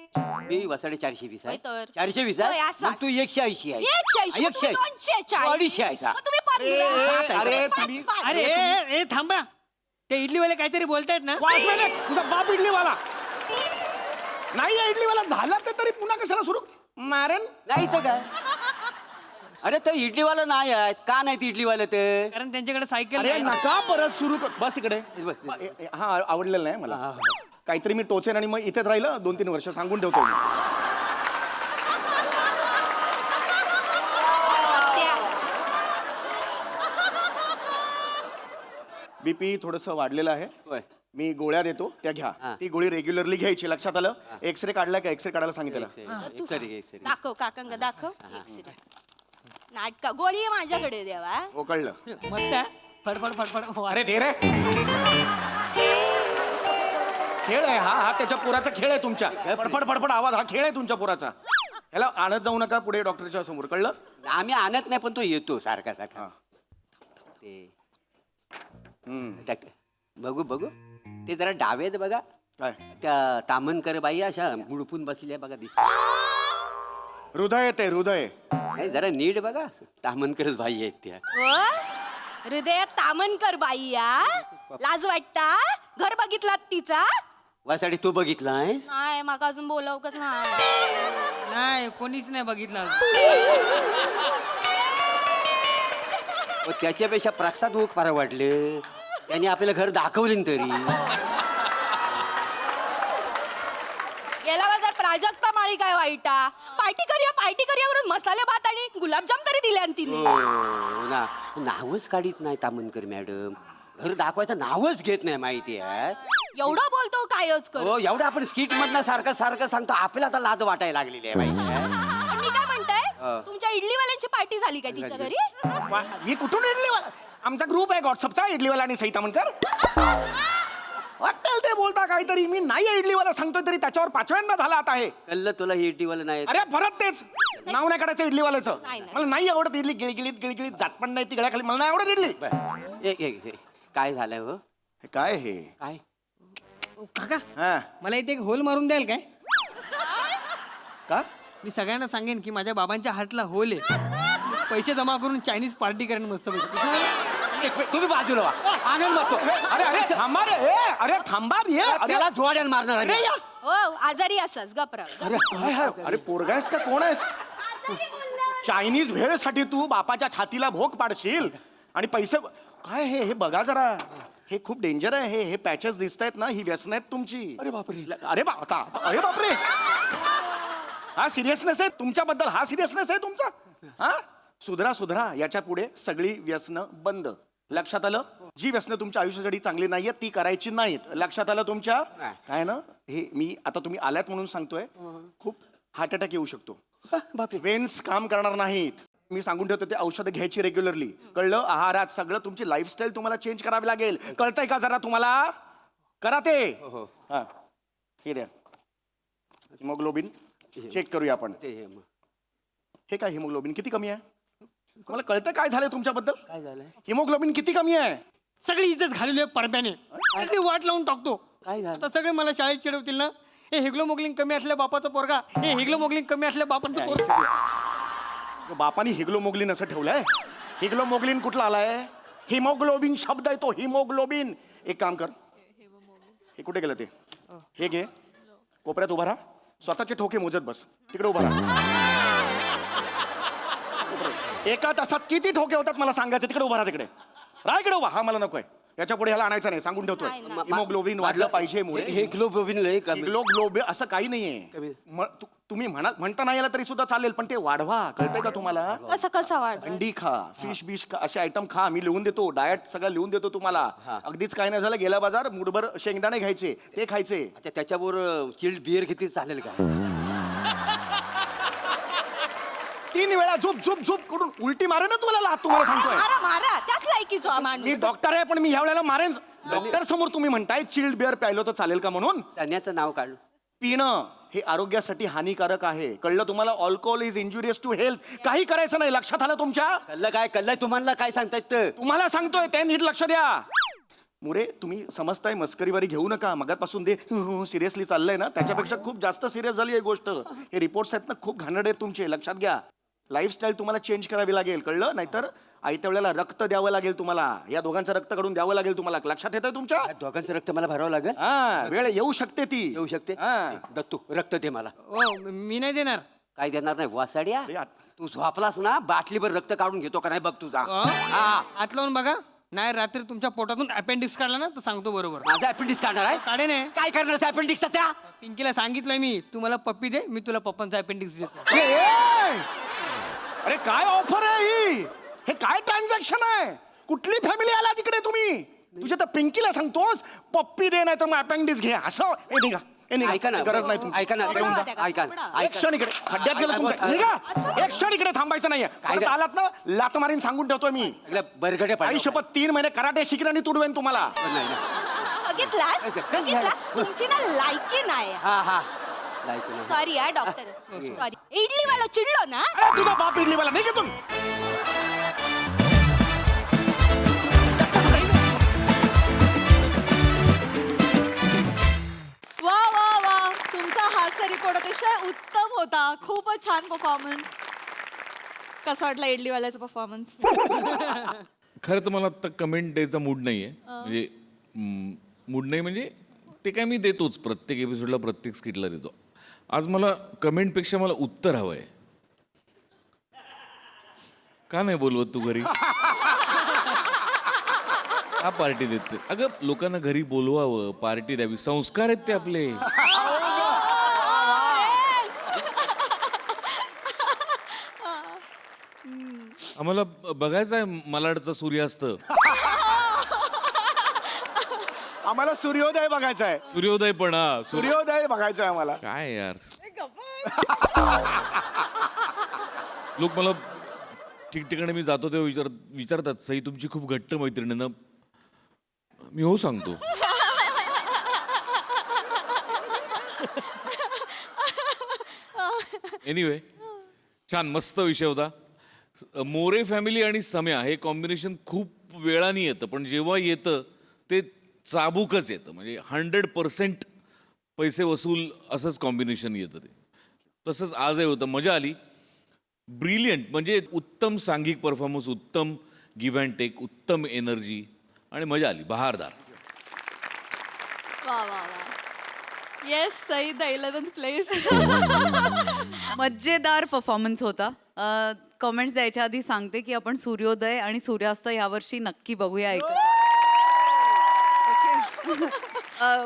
मी वसाडे 420 आहे. होय तर. 420 होय, आहे. असंच. मग तू 180 आहे. 180 मग तुम्ही 240. 250 आहे सा. मग तुम्ही 15. अरे पाच, तुम्ही पाच. अरे ए थांबा, ते इडलीवाले काहीतरी बोलतायत ना. वाचवेल एक. तुझा बाप इडलीवाला नाही आहे. इडलीवाला झाला ते तरी पुन्हा कशाला सुरू मारेन? नाही तर काय? अरे तर इडलीवाला नाही आहेत. का नाहीत इडलीवाले ते? कारण त्यांच्याकडे सायकल अरे नाही. नका परत सुरू कर. बस इकडे. बस. हा आवडलेलं नाही मला. काहीतरी मी टोचेन आणि मग इथेच राहिलं 2-3 वर्ष सांगून ठेवतो मी. बीपी थोडस वाढलेलं आहे. होय. मी गोळ्या देतो त्या घ्या. हा. ती गोळी रेग्युलरली घ्यायची. लक्षात आलं? एक्सरे काढला का? एक्सरे काढायला सांगितलं. सरी दाखव काकांग दाखव एक्सिडेंट नाटका गोळी आहे माझ्याकडे देवा. हो कळलं. मस्त आहे. फडफड फडफड. अरे दे रे. खेळ आहे हा त्याच्या पोराचा खेळ आहे तुमच्या. फडफड फडफड आवाज हा खेळ आहे तुमच्या पोराचा. ह्याला आणत जाऊ नका पुढे डॉक्टरच्या समोर. कळलं? आम्ही आणत नाही पण तो येतो सारखा सारखा. ते बघू बघू ते जरा डावेत बघा. काय? त्या तामनकर बाई अशा मुडपून बसल्या बघा दिस. हृदय ते हृदय. नाही जरा नीट बघा. तामनकरच बाई आहेत त्या. हो हृदयात तामनकर बाई या लाज वाटता. घर बघितलात तिचा? वासाठी तू बघितला आहेस? नाही मग अजून बोलवकच नाही. नाही कोणीच नाही बघितलं. त्याच्यापेक्षा प्रसाद ओक फार वाटले. त्यांनी आपल्याला घर दाखवले तरी. गेला बाजार प्राजक्ता माळी काय वाईटा. पार्टी करूया करून मसाले भात आणि गुलाबजाम तरी दिले आणि तिने. हो ना. नावच काढीत नाही तामनकर मॅडम. घर दाखवायचं नावच घेत नाही माहिती आहे. एवढं बोलतो कायच कर. हो एवढं आपण स्किट मधनं सारखं सारखं सांगतो. आपल्याला आता लाज वाटायला लागलेली आहे माहिती आहे. पण मी काय म्हणताय तुमच्या इडलीवाल्यांची पार्टी झाली काय तिच्या घरी? मी कुठून इडलीवाला? आमचा ग्रुप आहे व्हॉट्सअपचा इडलीवाला आणि सई तामनकर. वाटेल ते बोलता काहीतरी. मी नाही इडलीवाला सांगतोय तरी त्याच्यावर 5व्यांदा झाला आता आहे. कळलं तुला हे इडलीवाला नाही. अरे परत तेच नाव नाही काढायचं इडलीवाल्याचं. नाही, नाही. मला नाही आवडत इडली. गिळगिलीत जात पण नाही ती गळ्याखाली. मला नाही आवडत इडली. काय झालंय हो? हे काय हे? काय काका हा मला इथे एक होल मारून द्याल काय? का? मी सगळ्यांना सांगेन की माझ्या बाबांच्या हातला होल आहे. पैसे जमा करून चायनीज पार्टी करेन मस्त पैकी. तुम्ही बाजूला व्हा. आनंद मारतो. अरे अरे थांबा रे. अरे थांबा रे. त्याला जोड्यान मारणार अरे आहे. या. हो आजारी असस गपरा. अरे पोरगा आहेस का कोण आहेस? चायनीज भेळसाठी तू बापाच्या छातीला भोग पाडशील आणि पैसे काय हे बघा जरा. हे खूप डेंजर आहे. हे पॅचेस दिसत आहेत ना ही व्यसन आहेत तुमची. अरे बापरे. अरे अरे बापरे. हा सिरियसनेस आहे तुमच्याबद्दल. हा सिरियसनेस आहे तुमचा. हा सुधरा याच्या पुढे सगळी व्यसन बंद. लक्षात आलं? जी व्यसनं तुमच्या आयुष्यासाठी चांगली नाहीयेत ती करायची नाहीत. लक्षात आलं तुमच्या? काय ना हे मी आता तुम्ही आल्यात म्हणून सांगतोय, खूप हार्ट अटॅक येऊ शकतो. बापरे. वेन्स काम करणार नाहीत. मी सांगून ठेवतो ते औषधं घ्यायची रेग्युलरली. कळलं? आहारात सगळं तुमची लाईफस्टाईल तुम्हाला चेंज करावी लागेल. कळतंय का जरा तुम्हाला? करा ते. हा हे द्या हिमोग्लोबिन चेक करूया आपण. हे काय हिमोग्लोबिन किती कमी आहे? मला कळतं काय झालंय तुमच्याबद्दल? काय झालंय? हिमोग्लोबिन किती कमी आहे? सगळी इज्जत घालवली आहे परब्याने. सगळी वाट लावून टाकतो. काय झालं? आता सगळे मला शाळेत चिडवतील ना, हे हिग्लोमोग्लिन कमी असल्या बापाचा पोरगा, हे हिग्लोमोग्लिन कमी असल्या बापाचं पोरगा. बापानी हिग्लोमोग्लिन असं ठेवलंय? हिग्लोमोग्लिन कुठला आलाय? हिमोग्लोबिन शब्द आहे तो, हिमोग्लोबिन. एक काम कर, हे कुठे गेलं ते? हे घे, कोपऱ्यात उभा राहा, स्वतःचे ठोके मोजत बस. तिकडे उभा राहा. एका तासात किती ठोके होतात मला सांगायचं. तिकडे उभा राहा, तिकडे राहा, इकडे उभा. हा मला नकोय, याच्या पुढे ह्याला आणायचं नाही, सांगून ठेवतोय. हिमोग्लोबिन वाढलं पाहिजे मुळे. हिग्लोबिन लय कमी. हिग्लोग्लोबिन असं काही नाहीये. तुम्ही म्हणता नाही आला तरी सुद्धा चालेल, पण ते वाढवा. कळतंय का तुम्हाला? कसं कसं वाढ अंडी खा, फिश बिश खा, असे आयटम खा. मी लिहून देतो, डाएट सगळं लिहून देतो तुम्हाला. अगदीच काय नाही झालं, गेला बाजार मुठभर शेंगदाणे घ्यायचे, ते खायचे. अच्छा, त्याच्याबरोबर चिल्ड बिअर घेतली चालेल का? 3 वेळा झुप झुप झुप करून उलटी मारे ना तुम्हाला. तुम्हाला सांगतोय मारा मारा त्याच लायकीचो हा माणूस. मी डॉक्टर आहे, पण मी ह्या वेळेला मारेन. डॉक्टर समोर तुम्ही म्हणताय चिल्ड बिअर प्यायलो तर चालेल का म्हणून? चण्याचं नाव काढ. पिणं हे आरोग्यासाठी हानिकारक आहे. कळलं तुम्हाला? Alcohol is injurious to health. काही करायचं नाही. लक्षात आलं तुमच्या? कल्लय तुम्हाला काय सांगतायत तर? तुम्हाला सांगतोय ते नीट लक्ष द्या. मुरे तुम्ही समजताय, मस्करीवारी घेऊ नका. मगापासून ते सिरियसली चाललंय ना, त्याच्यापेक्षा खूप जास्त सिरियस झाली आहे गोष्ट. हे रिपोर्ट्स आहेत ना, खूप घाणेरडे आहेत तुमचे. लक्षात घ्या. लाईफस्टाईल तुम्हाला चेंज करावी लागेल. कळलं? नाहीतर आयत्या वेळेला रक्त द्यावं लागेल तुम्हाला. या दोघांचं रक्त काढून द्यावं लागेल तुम्हाला. लक्षात येतंय तुमच्या? या दोघांचं रक्त मला भरावं लागेल. हा, वेळ येऊ शकते ती. येऊ शकते. हा. दत्तू रक्त दे मला. ओ मी नाही देणार. काय देणार नाही वासाड्या? अरे, तू झोपलास ना, बाटलीभर रक्त काढून घेतो का नाही बघ तुझा. हात लावून बघा. नाही रात्री तुमच्या पोटातून अपेंडिक्स काढला ना तर सांगतो बरोबर. माझा अपेंडिक्स काढणार आहे? काढे नाही. काय करणार अपेंडिक्सचा त्या? पिंकीला सांगितलंय मी, तुम्हाला पप्पी दे, मी तुला पप्पांचा अपेंडिक्स देतो. अरे काय ऑफर आहे ही? हे काय ट्रान्झॅक्शन आहे? कुठली फॅमिली आला तिकडे तुम्ही? तुझ्या तर पिंकीला सांगतोस पप्पी दे, नाही तर मग अपेंडिक्स घे. असं हे निघा. ऐका ना, गरज नाही तुमची. ऐका ना, ऐका एक क्षण इकडे खड्ड्यात गेलं तुमचं. निघा. एक क्षण इकडे थांबायचं नाहीये. काय परत आलात ना, लात मारीन सांगून ठेवतोय मी. बरगडे आई शपथ 3 महिने कराटे शिकला आणि तुडवेन तुम्हाला. बघितलास बघितला तुमची ना लायकी नाही. हा हा. सॉरी हा डॉक्टर, सॉरी. इडली वाला चिडलो ना. अरे तुझा बाप इडली मला नाही घेतून. वा वा वा, तुमचा हास्य रिपोर्ट अतिशय उत्तम होता. खूपच छान परफॉर्मन्स. कसा वाटला इडलीवाल्याचा परफॉर्मन्स? खरं तर मला आता कमेंट द्यायचा मूड नाही आहे. म्हणजे मूड नाही म्हणजे ते काय मी देतोच, प्रत्येक एपिसोडला प्रत्येक स्किटला देतो. आज मला कमेंटपेक्षा मला उत्तर हवं आहे. का नाही बोलवत तू घरी? का पार्टी देते? अगं लोकांना घरी बोलवावं, पार्टी द्यावी, संस्कार आहेत ते आपले. आम्हाला बघायचं आहे मलाडचा सूर्यास्त. आम्हाला सूर्योदय बघायचा आहे. सूर्योदय पण सूर्योदय बघायचा आहे आम्हाला. काय यार, लोक मला ठिकठिकाणी मी जातो तेव्हा विचारतात, सई तुमची खूप घट्ट मैत्रीण आहे ना? मी हो सांगतो. एनिवे, छान मस्त विषय होता. मोरे फॅमिली आणि सम्या हे कॉम्बिनेशन खूप वेळाने येतं, पण जेव्हा येतं ते चाबूकच येतं. म्हणजे 100% पैसे वसूल असंच कॉम्बिनेशन येतं ते. तसंच आजही होतं. मजा आली. ब्रिलियंट, म्हणजे उत्तम सांघिक परफॉर्मन्स, उत्तम गिव्ह अँड टेक, उत्तम एनर्जी आणि मजा आली. बहारदार. वा वा वा. Yes, Sai the 11th place. मजेदार परफॉर्मन्स होता. कमेंट्स द्यायच्या आधी सांगते की आपण सूर्योदय आणि सूर्यास्त यावर्षी नक्की बघूया.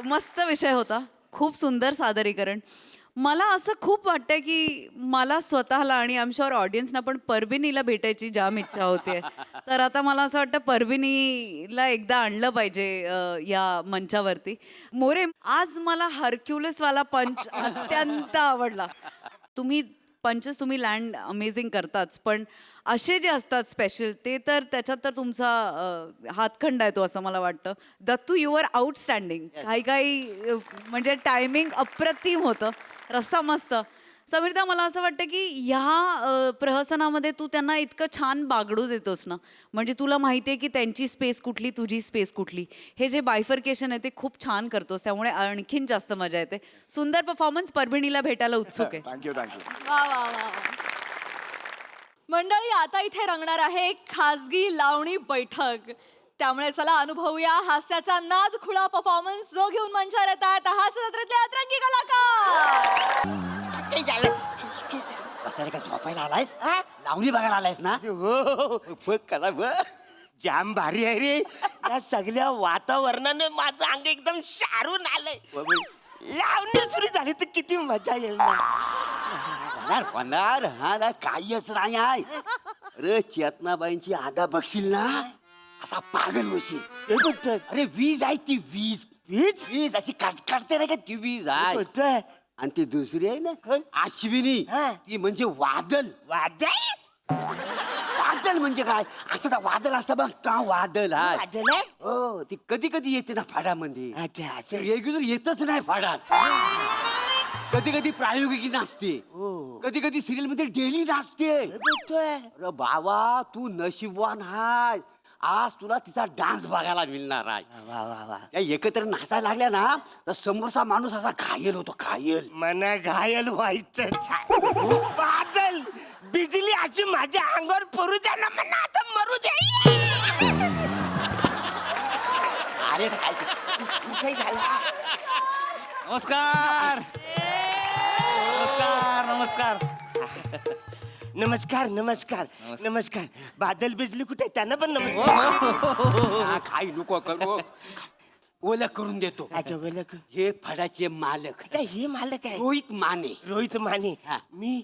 मस्त विषय होता. खूप सुंदर सादरीकरण. मला असं खूप वाटतं की मला स्वतःला आणि आय एम शुअर ऑडियन्सना पण परबिनीला भेटायची जाम इच्छा होते. तर आता मला असं वाटतं परभिनीला एकदा आणलं पाहिजे या मंचावरती. मोरे, आज मला हरक्युलिसवाला पंच अत्यंत आवडला. पंचेस तुम्ही लँड अमेझिंग करताच, पण असे जे असतात स्पेशल ते तर त्याच्यात तर तुमचा हातखंड आहे तो, असं मला वाटतं. Dattu, you are outstanding. काही म्हणजे टायमिंग अप्रतिम होतं, रस्सा मस्त. समीरता, मला असं वाटतं की ह्या प्रहसनामध्ये तू त्यांना इतकं छान बागडू देतोस ना, म्हणजे तुला माहिती आहे की त्यांची स्पेस कुठली, तुझी स्पेस कुठली. हे जे बायफर्केशन आहे ते खूप छान करतोस, त्यामुळे आणखीन जास्त मजा येते. सुंदर परफॉर्मन्स. परभणीला भेटायला उत्सुक आहे. थँक्यू वा वा वा वा. मंडळी, आता इथे रंगणार आहे एक खासगी लावणी बैठक. त्यामुळे चला अनुभवूया हास्याचा नाद खुळा परफॉर्मन्स जो घेऊन मंचावर येतात हास्य जत्रेतले अतरंगी कलाकार. बसायला का झोपायला आलायस? लावणी बघायला आलायस ना? हो बघ कला बघ, जाम भारी आहे रे. या सगळ्या वातावरणाने माझं अंग एकदम शारून आलंय. लावणी सुरू झाली तर किती मजा येईल ना. होणार हा ना, काहीच नाही आहे. अरे चेतनाबाईंची आगा बघशील ना, असा पागल होशील. हे बोलतोस? अरे वीज आहे ती, वीज वीज वीज अशी काटते नाही का, ती वीज आहे. बोलतोय आणि ती दुसरी आहे ना अश्विनी, हा. ती म्हणजे वादल. वादळ. वादल म्हणजे काय? असं का वादळ असतं बघ का, वादल हा. वादळ आहे? हो, ती कधी कधी येते ना फाडामध्ये. अच्छा अच्छा. रेग्युलर येतच नाही फाडात. कधी कधी प्रायोगिकी नाचते, कधी कधी सिरियल मध्ये डेली नाचते. बोलतोय अरे बाबा, तू नशीबवान हाय, आज तुला तिचा डान्स बघायला मिळणार आहे. वा वा वा. त्या एकत्र नाचायला लागल्या ना, तर समोरचा माणूस असा घायल होतो, घायल. मना घायल व्हायचंच आहे. बादल बिजली अशी माझ्या अंगावर पडू द्या ना, मना आता मरू दे. अरे काय काही झाला? नमस्कार नमस्कार नमस्कार नमस्कार नमस्कार नमस्कार. बादल बिजली कुठे आहे? त्यांना पण नमस्कार. काही नको करू, ओळख करून देतो. अच्छा ओळख. हे फडाचे मालक अच्छा हे मालक आहे रोहित माने. रोहित माने. हा. मी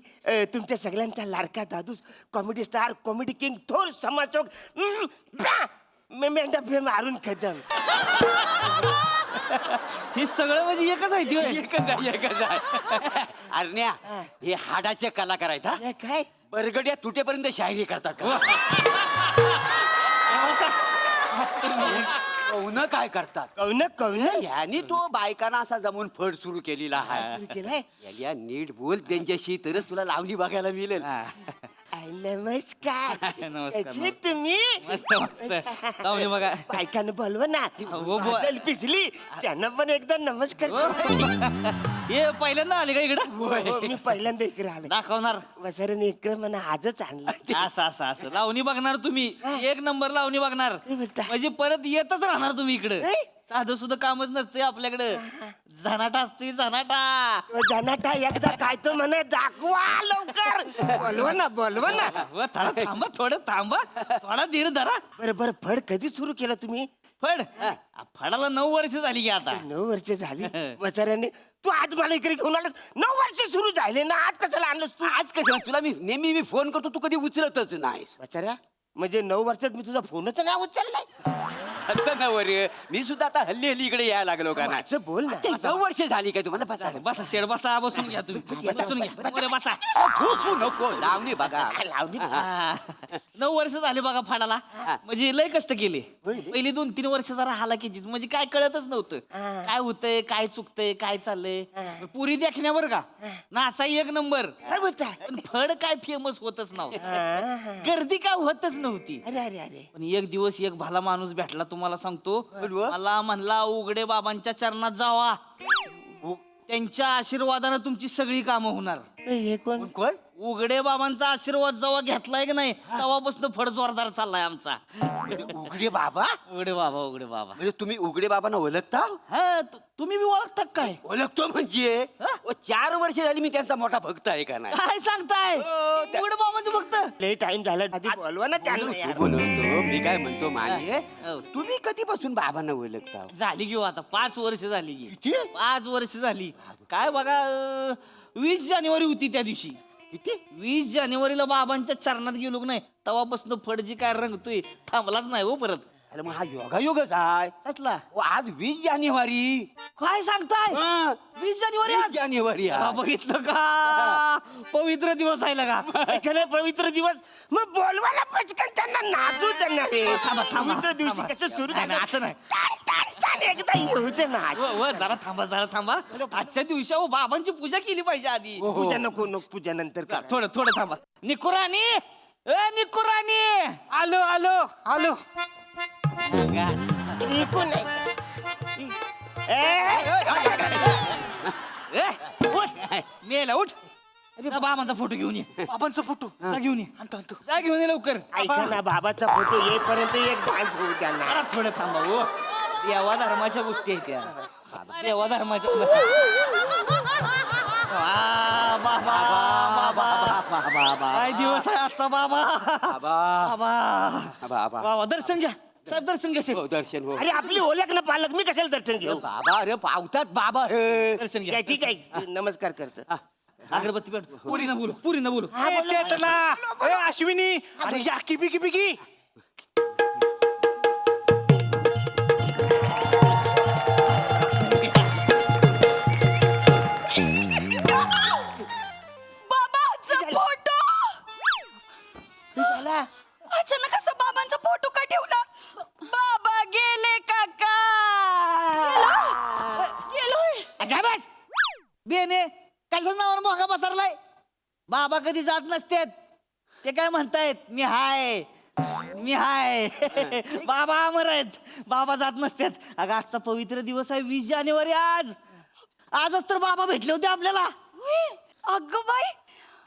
तुमच्या सगळ्यांचा लाडका दादूस, कॉमेडी स्टार, कॉमेडी किंग, थोर समाजसेवक, मेंढा प्रेम अरुण कदम. हे सगळं म्हणजे एकच आहे ती होय? एकच आहे, एकच आहे. अरण्या, हे हाडाचे कलाकार आहेत. हा, हे काय? बरगड्या तुटेपर्यंत शायरी करतात का? कौन काय करतात? कौन ह्यानी तो बायकांना असा जमून फड सुरू केलेला आहे. केलाय? याला नीट बोल त्यांच्याशी, तरच तुला लावणी बघायला मिळेल. नमस्कार. नमस्कार. याचे तुम्ही मस्त मस्त लावणी बघा. बायकांना बोलवा ना. हो, बादल बिजली त्यांना पण एकदा नमस्कार. हे पहिल्यांदा आले का इकडं? हो, मी पहिल्यांदा इकडे आले. दाखवणार. वसरने इकडे मला आजच आणलं. असं असं असं लावणी बघणार तुम्ही, एक नंबर लावणी बघणार, काय बोलता? म्हणजे परत येतच राहणार तुम्ही इकडे. हे? साधं सुद्धा कामच नसते आपल्याकडे, झनाटा असते झनाटा. तो जनाटा एकदा काय तो म्हणे दाखवा लवकर. बोलवा ना बोलवा ना. थोडं थांबा, थोडं थांबा, थोडा धीर धरा. बरं फड कधी सुरू केला तुम्ही? फड फडाला 9 वर्ष झाली की आता. 9 वर्ष झाली. वसऱ्याने तू आज मला इकडे घेऊन आलास. 9 वर्ष सुरू झाले ना, आज कशाला आणलंस तू? आज कसं तुला मी फोन करतो, तू कधी उचलतच नाही. वसऱ्या म्हणजे 9 वर्षात मी तुझा फोनच नाही उचललाय. तसं ना वर, मी सुद्धा आता हल्ली हल्ली इकडे यायला लागलो का नाही. असं बोल ना. 9 वर्ष झाली काय तुम्हाला? बसा बसा शेड बसा, बसून घ्या तुम्ही, बसून घ्या बरं, बसा. तू नको लावणी बघा. लावणी. 9 वर्ष झाले बघा फाडाला, म्हणजे लय कष्ट केले. पहिली 2-3 वर्ष जरा हालाकीचीच, म्हणजे काय कळतच नव्हतं, काय होतंय, काय चुकतंय, काय चाललंय. पुरी देखण्यावर का नाचा एक नंबर, काय बोलता? पण फड काय फेमस होतच नव्हतं, गर्दी काय होतच नव्हती. अरे अरे अरे. पण एक दिवस एक भला माणूस भेटला, तुम्हाला सांगतो. मला म्हणला, उघडे बाबांच्या चरणात जावा, त्यांच्या आशीर्वादानं तुमची सगळी कामं होणार. हे कोण? कोण? उघडे बाबांचा आशीर्वाद जेव्हा घेतलाय की नाही, तेव्हापासून फड जोरदार चाललाय आमचा. उघडे बाबा? उघडे बाबा, उघडे बाबा. म्हणजे तुम्ही उघडे बाबांना ओळखता? हा, तुम्ही बी ओळखता काय? ओळखतो म्हणजे 4 वर्ष झाली मी त्यांचा मोठा भक्त आहे का नाही. काय सांगताय? उघडे बाबांचं फक्त लय टाइम झाला. आधी बोलवा ना त्यांना यार. बोलवतो, मी काय म्हणतो माने, हो. तुम्ही कधीपासून बाबांना ओळखता? झाली घेऊ आता 5 वर्ष झाली की. किती? 5 वर्ष झाली. काय बघा, 20 जानेवारी होती त्या दिवशी. किती? 20 जानेवारीला बाबांच्या चरणात गेलो की नाही, तेव्हापासून फडजी काय रंगतोय थांबलाच नाही हो परत. अरे मग हा योगायोगच आहे. कसला हो, आज 20 जानेवारी. काय सांगताय? 20 जानेवारी 20 आज. जानेवारी हा, आहे. बघितलं का पवित्र दिवस आहे का? खरं पवित्र दिवस मग बोलवायला पचकन त्यांना नाचू त्यांना रे. पवित्र दिवशी कसं सुरू नाही, नाही, असं नाही. तान एकदा येऊ दे ना. जरा थांबा. आजच्या दिवशी अहो, बाबांची पूजा केली पाहिजे आधी. पूजा नको नको पूजा नंतर कर. थोडं थांबा. निकुरानी निकुरानी आलो कोण मेला उठ. जा बाबांचा फोटो घेऊन ये. बाबांचा फोटो जा घेऊन ये. आणतो जा घेऊन ये लवकर. ऐका ना बाबाचा फोटो येईपर्यंत एक डान्स होऊ द्या ना. जरा थोडं थांबा हो. देवा धर्माच्या गोष्टी आहेत त्या. देवा धर्माच्या बाबा काय दिवस आहे आजचा बाबा. बाबा दर्शन घ्या साहेब, दर्शन घ्या साहेब. दर्शन हो. अरे आपली ओळख ना पालक मी कशाला दर्शन घेऊ. बाबा अरे पावतात बाबा रे. दर्शन घ्या. काय ठीक आहे नमस्कार करतो. अगरबत्ती पेट. पुरी न बोलू. चेतला ए अश्विनी अरे या किपी बाबांचा फोटो. अचानक असं बाबांचा फोटो का ठेवला? बाबा गेले काका. काय बस बेने कशाच नावावर मोगा पसरलाय? बाबा कधी जात नसतेत. ते काय म्हणतायत मी हाय. बाबा अमर आहेत. बाबा जात नसतात. अगं आजचा पवित्र दिवस आहे 20 जानेवारी. आजच तर बाबा भेटले होते आपल्याला. अगं बाई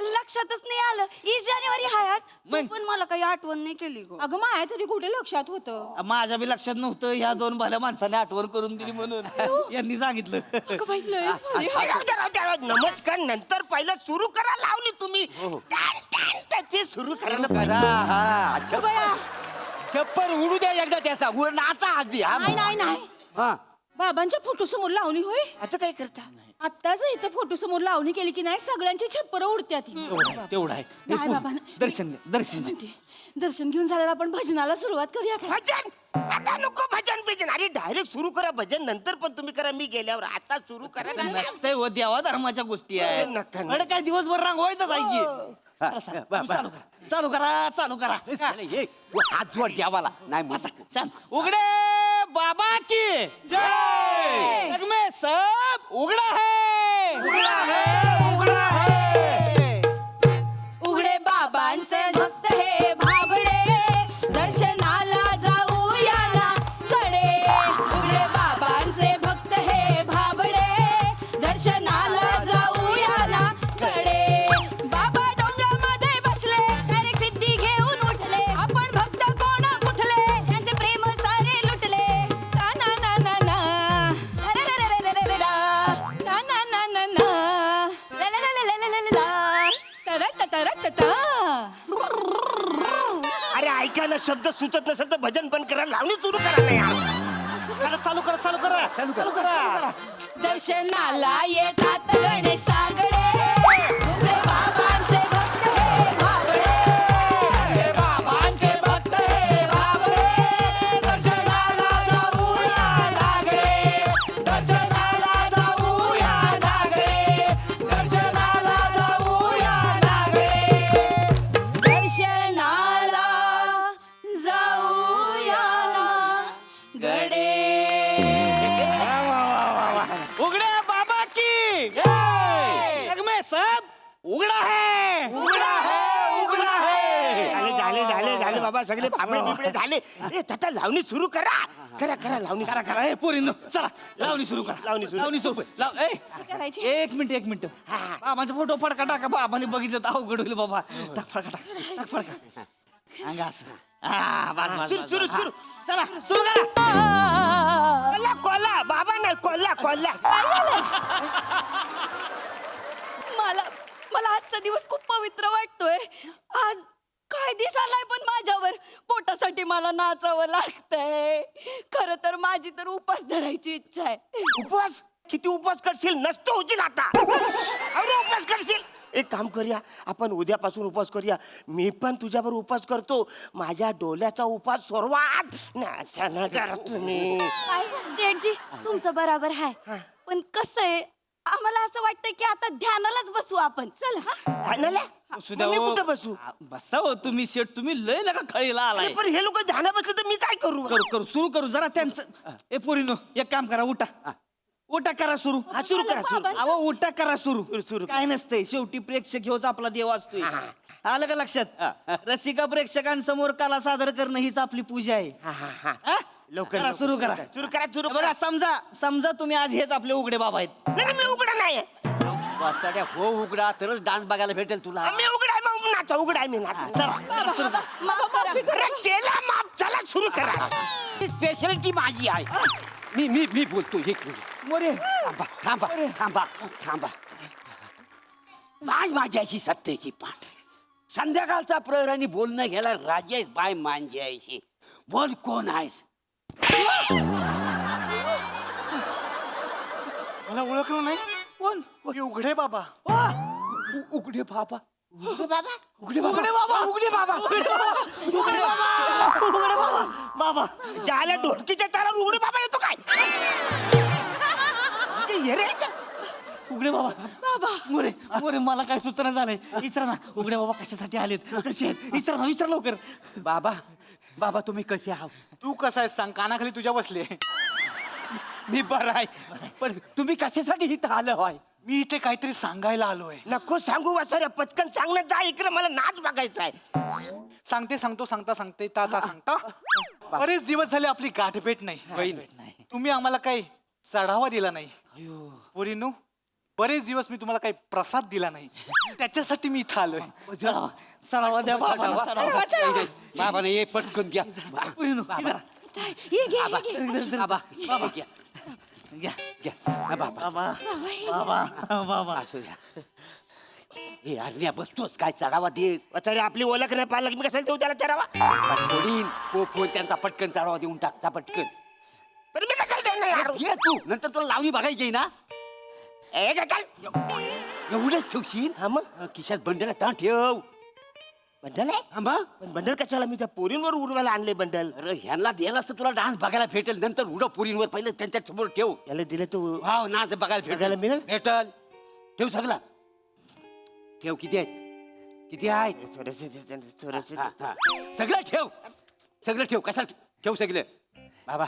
लक्षातच नाही आलं. 20 जानेवारी हाय आज. तू मग? पण मला काही आठवण नाही केली गं. अगं माया तरी कुठे लक्षात होतं. माझ्या बी लक्षात नव्हतं. ह्या दोन भल्या माणसाने आठवण करून दिली म्हणून यांनी सांगितलं. अगं बाई लयच भारी. नमस्कार नंतर पहिलं सुरू करा लावली तुम्ही त्याचे सुरू करायला करा हा. बया. चप्पल उडू द्या एकदा त्याचा. वर नाचा आधी हा. नाही हा. बाबांच्या फोटो समोर लावणी होय. असं काय करता. आत्ताच इथं फोटो समोर लावणी केली की नाही सगळ्यांची छप्पर उडत्यात. तेवढं आहे. नाही बाबा दर्शन म्हणते दर्शन घेऊन झाल्यावर आपण भजनाला सुरुवात करूया का? भजन आता नको भजन अरे डायरेक्ट सुरू करा भजन नंतर पण तुम्ही करा मी गेल्यावर आता सुरू करा ना. नसतंय हो. देवा धर्माच्या गोष्टी आहेत. नका. अरे काय दिवसभर रांगवायचंच आहे की. चालू करा. अरे, ये तू हात जोड देवाला. नाही मग चल उघडे बाबा की जय. जग में सब उघडा है. उघडे बाबांचे भक्त हे भाबडे दर्शनाला जाऊया ना कडे. उघडे बाबांचे भक्त हे भाबडे दर्शनाला जाऊया ना कडे. बाबा डोंगरामध्ये बसले डायरेक्ट सिद्धी घेऊन उठले. आपण भक्त कोणा कुठले त्यांचे प्रेम सारे लुटले. ना ना ना ना ना अरे रे रे रे रे रे रा. ना ना ना ना ना ला ला ला ला ला ला ला ला. तरत. अरे ऐका ना शब्द सुचत नसेल तर भजन बंद करा लावणी सुरू करा ना यार. चालू करा. दर्शनाला येतात गणेश सागडे. उघडे बाबांचे भक्त हे भाबडे. दर्शनाला जाऊया लागडे. दर्शनाला जाऊया लागडे. उघडे बाबा की जय. जग में सब उघडा है. झाले बाबा सगळे भाबडे बिबडे झाले. ए तथा लावणी सुरू करा लावणी करा हे पोरींनो चला लावणी सुरू करा. लावणी सुरू. करायची? एक मिनिट बाबांचा फोटो फडका टाका. बाबाने बघितलं तर अवघड होईल बाबा. टाक फडका अंगा असं. सुरू चला सुरू करा. कोल्हा बाबा नाही कोल्हा मला आजचा दिवस खूप पवित्र वाटतोय. आज काय दिस आलाय पण माझ्यावर. पोटासाठी मला नाचावं लागतंय. खरं तर माझी तर उपास धरायची इच्छा आहे. उपवास किती उपवास करशील? नसतो होतील आता. अरे उपवास करशील. एक काम करूया, आपण उद्यापासून उपवास करूया. मी पण तुझ्याबरोबर उपवास करतो. माझ्या डोल्याचा उपवास सोडवा आज. नाचा जरा तुम्ही. शेठजी तुमचं बरोबर आहे पण कसं आहे आम्हाला असं वाटतं की आता ध्यानालाच बसू आपण चला ध्यानाला? मी कुठं बसू? बसा हो तुम्ही शेट, तुम्ही लय लगा खळीला आलाय. अरे पण हे लोक ध्याना बसले तर मी काय करू? करू करू सुरू करू जरा त्यांचं. ए पोरीनो एक काम करा, उठा उठा करा सुरू. हा, सुरू करा, सुरू. अहो उठा करा सुरू. सुरू. काय नसतंय, शेवटी प्रेक्षक ह्योच आपला देव असतोय. आलं का लक्षात? रसिका प्रेक्षकांसमोर कला सादर करणं हीच आपली पूजा आहे. हा? लवकर करा, सुरू करा. सुरू करा, सुरू बघा करा. समजा समजा तुम्ही आज हेच आपले उघडे बाबा आहेत. नाही, मी उघडा नाही. वासाड्या हो उघडा तरच डान्स बघायला भेटेल तुला. मी उघडा आहे, मग नाचा. उघडा आहे मी नाचा. चला. अरे केला माफ. चला सुरू करा. स्पेशालिटी माझी आहे. मी बोलतो एक मिनिट. मोरे थांबा थांबा थांबा थांबा. बाय माझ्याशी सत्तेची पाठ. संध्याकाळचा प्रहराने बोलणं घ्यायला राजी आहेस बाय मांजायशी. बोल कोण आहेस? मला ओळखलं नाही. कोण? मी उघडे बाबा. उघडे बाबा. उघडे बाबा. उघडे बाबा. उघडे बाबा. उघडे बाबा. बाबा ज्याला ढोलकीच्या तारा उघडे बाबा येतो काय? ते हे रे का? उघडे बाबा. मोरे मोरे मला काय सूचना झालंय. विचारा ना उघडे बाबा कशासाठी आलेत, कसे आहेत? विचार लवकर. बाबा बाबा तुम्ही कसे आहात? तू कसा आहेस सांग, कानाखाली तुझ्या बसले. मी बरं आहे. पण तुम्ही कशासाठी इथं आलं होय? मी इथे काहीतरी सांगायला आलोय. नको सांगू वासऱ्या, पटकन सांगण्यात जा. इकडे मला नाच बघायचा आहे. सांगते ताता सांगता. बरेच दिवस झाले आपली गाठभेट नाही. तुम्ही आम्हाला काही चढावा दिला नाही. पोरींनो, बरेच दिवस मी तुम्हाला काही प्रसाद दिला नाही. त्याच्यासाठी मी इथं आलोय. चढावा द्या बाबा. बाबा ये पटकन घ्या. ये घे बाबा बाबा घ्या घ्या. घ्या. हा, बाबा बाबा असू द्या. हे अरण्या बसतोच काय चढावा देस. वासऱ्या आपली ओळख नाही पाहिलं मी कशाला देऊ त्याला चढावा? थोडी पोट त्यांचा पटकन चढावा देऊन टाकता पटकन. पण मी कशाला देऊ नाही? ये तू नंतर तुला लावणी बघायची ना. ए काय? एवढंच ठेवशील. हा मग खिशात बंडला ताण ठेव. बंडल आहे? हा मग. पण बंडल कशाला? मी त्या पोरींवर उडवायला आणले बंडल. अरे ह्यांना द्यायला असतं तुला डान्स बघायला भेटेल. नंतर उडव पोरींवर पहिलं त्यांच्या समोर ठेव. याला दिलं तू वाव नाच बघायला बघायला मिळेल? भेटल. ठेव सगळं ठेव. किती आहेत? किती आहेत? थोडेसे हा, हा. सगळं ठेव. सगळं ठेव. कशाला ठेव सगळं? बाबा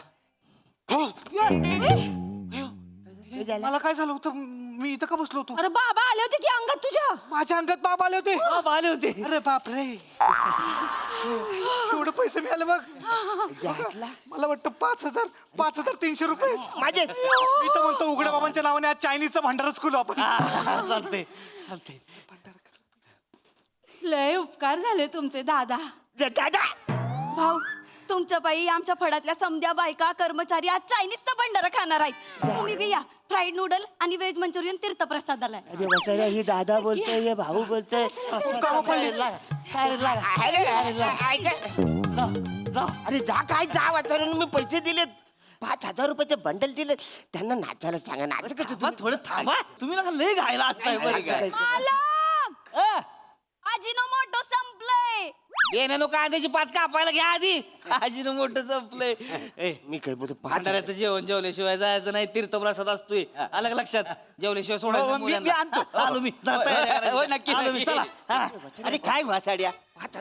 मला काय झालं होतं, मी इथं का बसलो होतो? अरे बाबा आले होते की अंगात तुझ्या माझ्या अंगात बाबा आले होते. बाबा आले होते. अरे बापरे, एवढे पैसे मिळाले बघ. मला वाटतं 5,300 रुपये माझे. मी तर म्हणतो उघड्या बाबांच्या नावाने आज चायनीजचं भांडारच खोलू आपण. चालते. लय उपकार झाले तुमचे दादा. दादा भाऊ तुमच्या बाई आमच्या फडातल्या समध्या बायका कर्मचारी आज चायनीजचा भंडारा खाणार आहेत. तुम्ही बी या. फ्राईड नूडल आणि व्हेज मंचुरियन तीर्थप्रसादाला आहे. अरे वासऱ्या, ही दादा बोलतोय, हे भाऊ बोलतोय. अरे जा काय जा वाचवून. मी पैसे दिलेत 5,000 रुपयाचे बंडल दिले त्यांना. नाचायला सांगा. नाच कसं थोडं थांबा. तुम्ही नका लय घायला असताय बरं का. मालक अजिनोमोटो संपलंय. येणं कांद्याची पात कापायला घ्या आधी. आजीनं मोठं संपलंय. मी काय बोलतो? 5,000 भांडाऱ्याचं जेवण जेवल्याशिवाय जायचं नाही. तीर्थप्रसाद असतोय. आलं का लक्षात? जेवल्याशिवाय सोडायचं मी मुलांना. आणतो. आलो मी. हो, नक्की, आलो मी. नक्की. चला. हा. अरे काय वाचाड्या.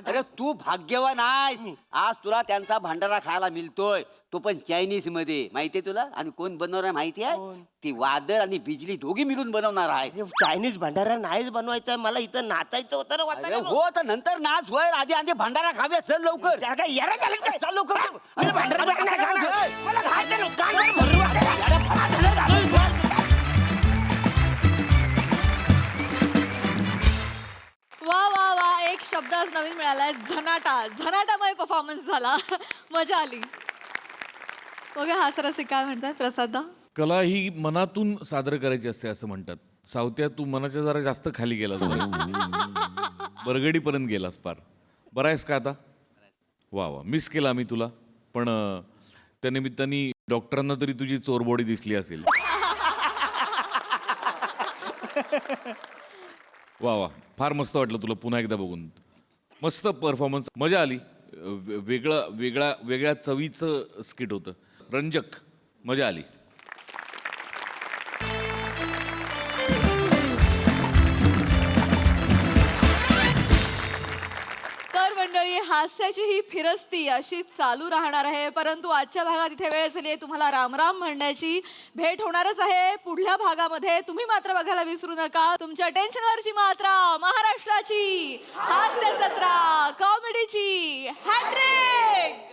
अरे तू भाग्यवान आहेस. आज तुला त्यांचा भंडारा खायला मिळतोय. तो पण चायनीज मध्ये. माहितीये तुला? आणि कोण बनवणार आहे माहिती आहे? ती वादळ आणि बिजली दोघी मिळून बनवणार आहे. चायनीज भंडारा नाहीच बनवायचा. मला इथं नाचायचं होतं ना अरे वाचायला. हो तर नंतर नाच होईल. आधी आधी भंडारा खावे. चल लवकर. त्याला काय येरा झालं काय? चल लवकर. मला भंडारा बिंडारा नाही खाणार. मला खायचं नाही. काय बरं भरू वा वा वा, एक शब्द आज नवीन मिळालाय. झनाटामय परफॉर्मन्स झाला. मजा आली. बघा हासरसिक काय म्हणतात प्रसादा. कला ही मनातून सादर करायची असते असं म्हणतात. सावत्या तू मनाच्या जरा जास्त खाली गेलास. बरगडीपर्यंत गेलास पार. बरा आहेस का आता? वा वा, मिस केला आम्ही तुला. पण त्या निमित्ताने डॉक्टरांना तरी तुझी चोरबॉडी दिसली असेल. वा वा, फार मस्त वाटलं तुला पुन्हा एकदा बघून. मस्त परफॉर्मन्स, मजा आली. वेगळ्या चवीचं स्किट होतं, रंजक, मजा आली. तर मंडळी, हास्याची ही फिरस्ती अशी चालू राहणार आहे, परंतु आजच्या भागात इथे वेळ झाली आहे तुम्हाला रामराम म्हणण्याची. भेट होणारच आहे पुढल्या भागामध्ये. तुम्ही मात्र बघायला विसरू नका तुमच्या टेन्शनवरची मात्रा, महाराष्ट्राची हास्य जत्रा, कॉमेडीची हॅट्रिक.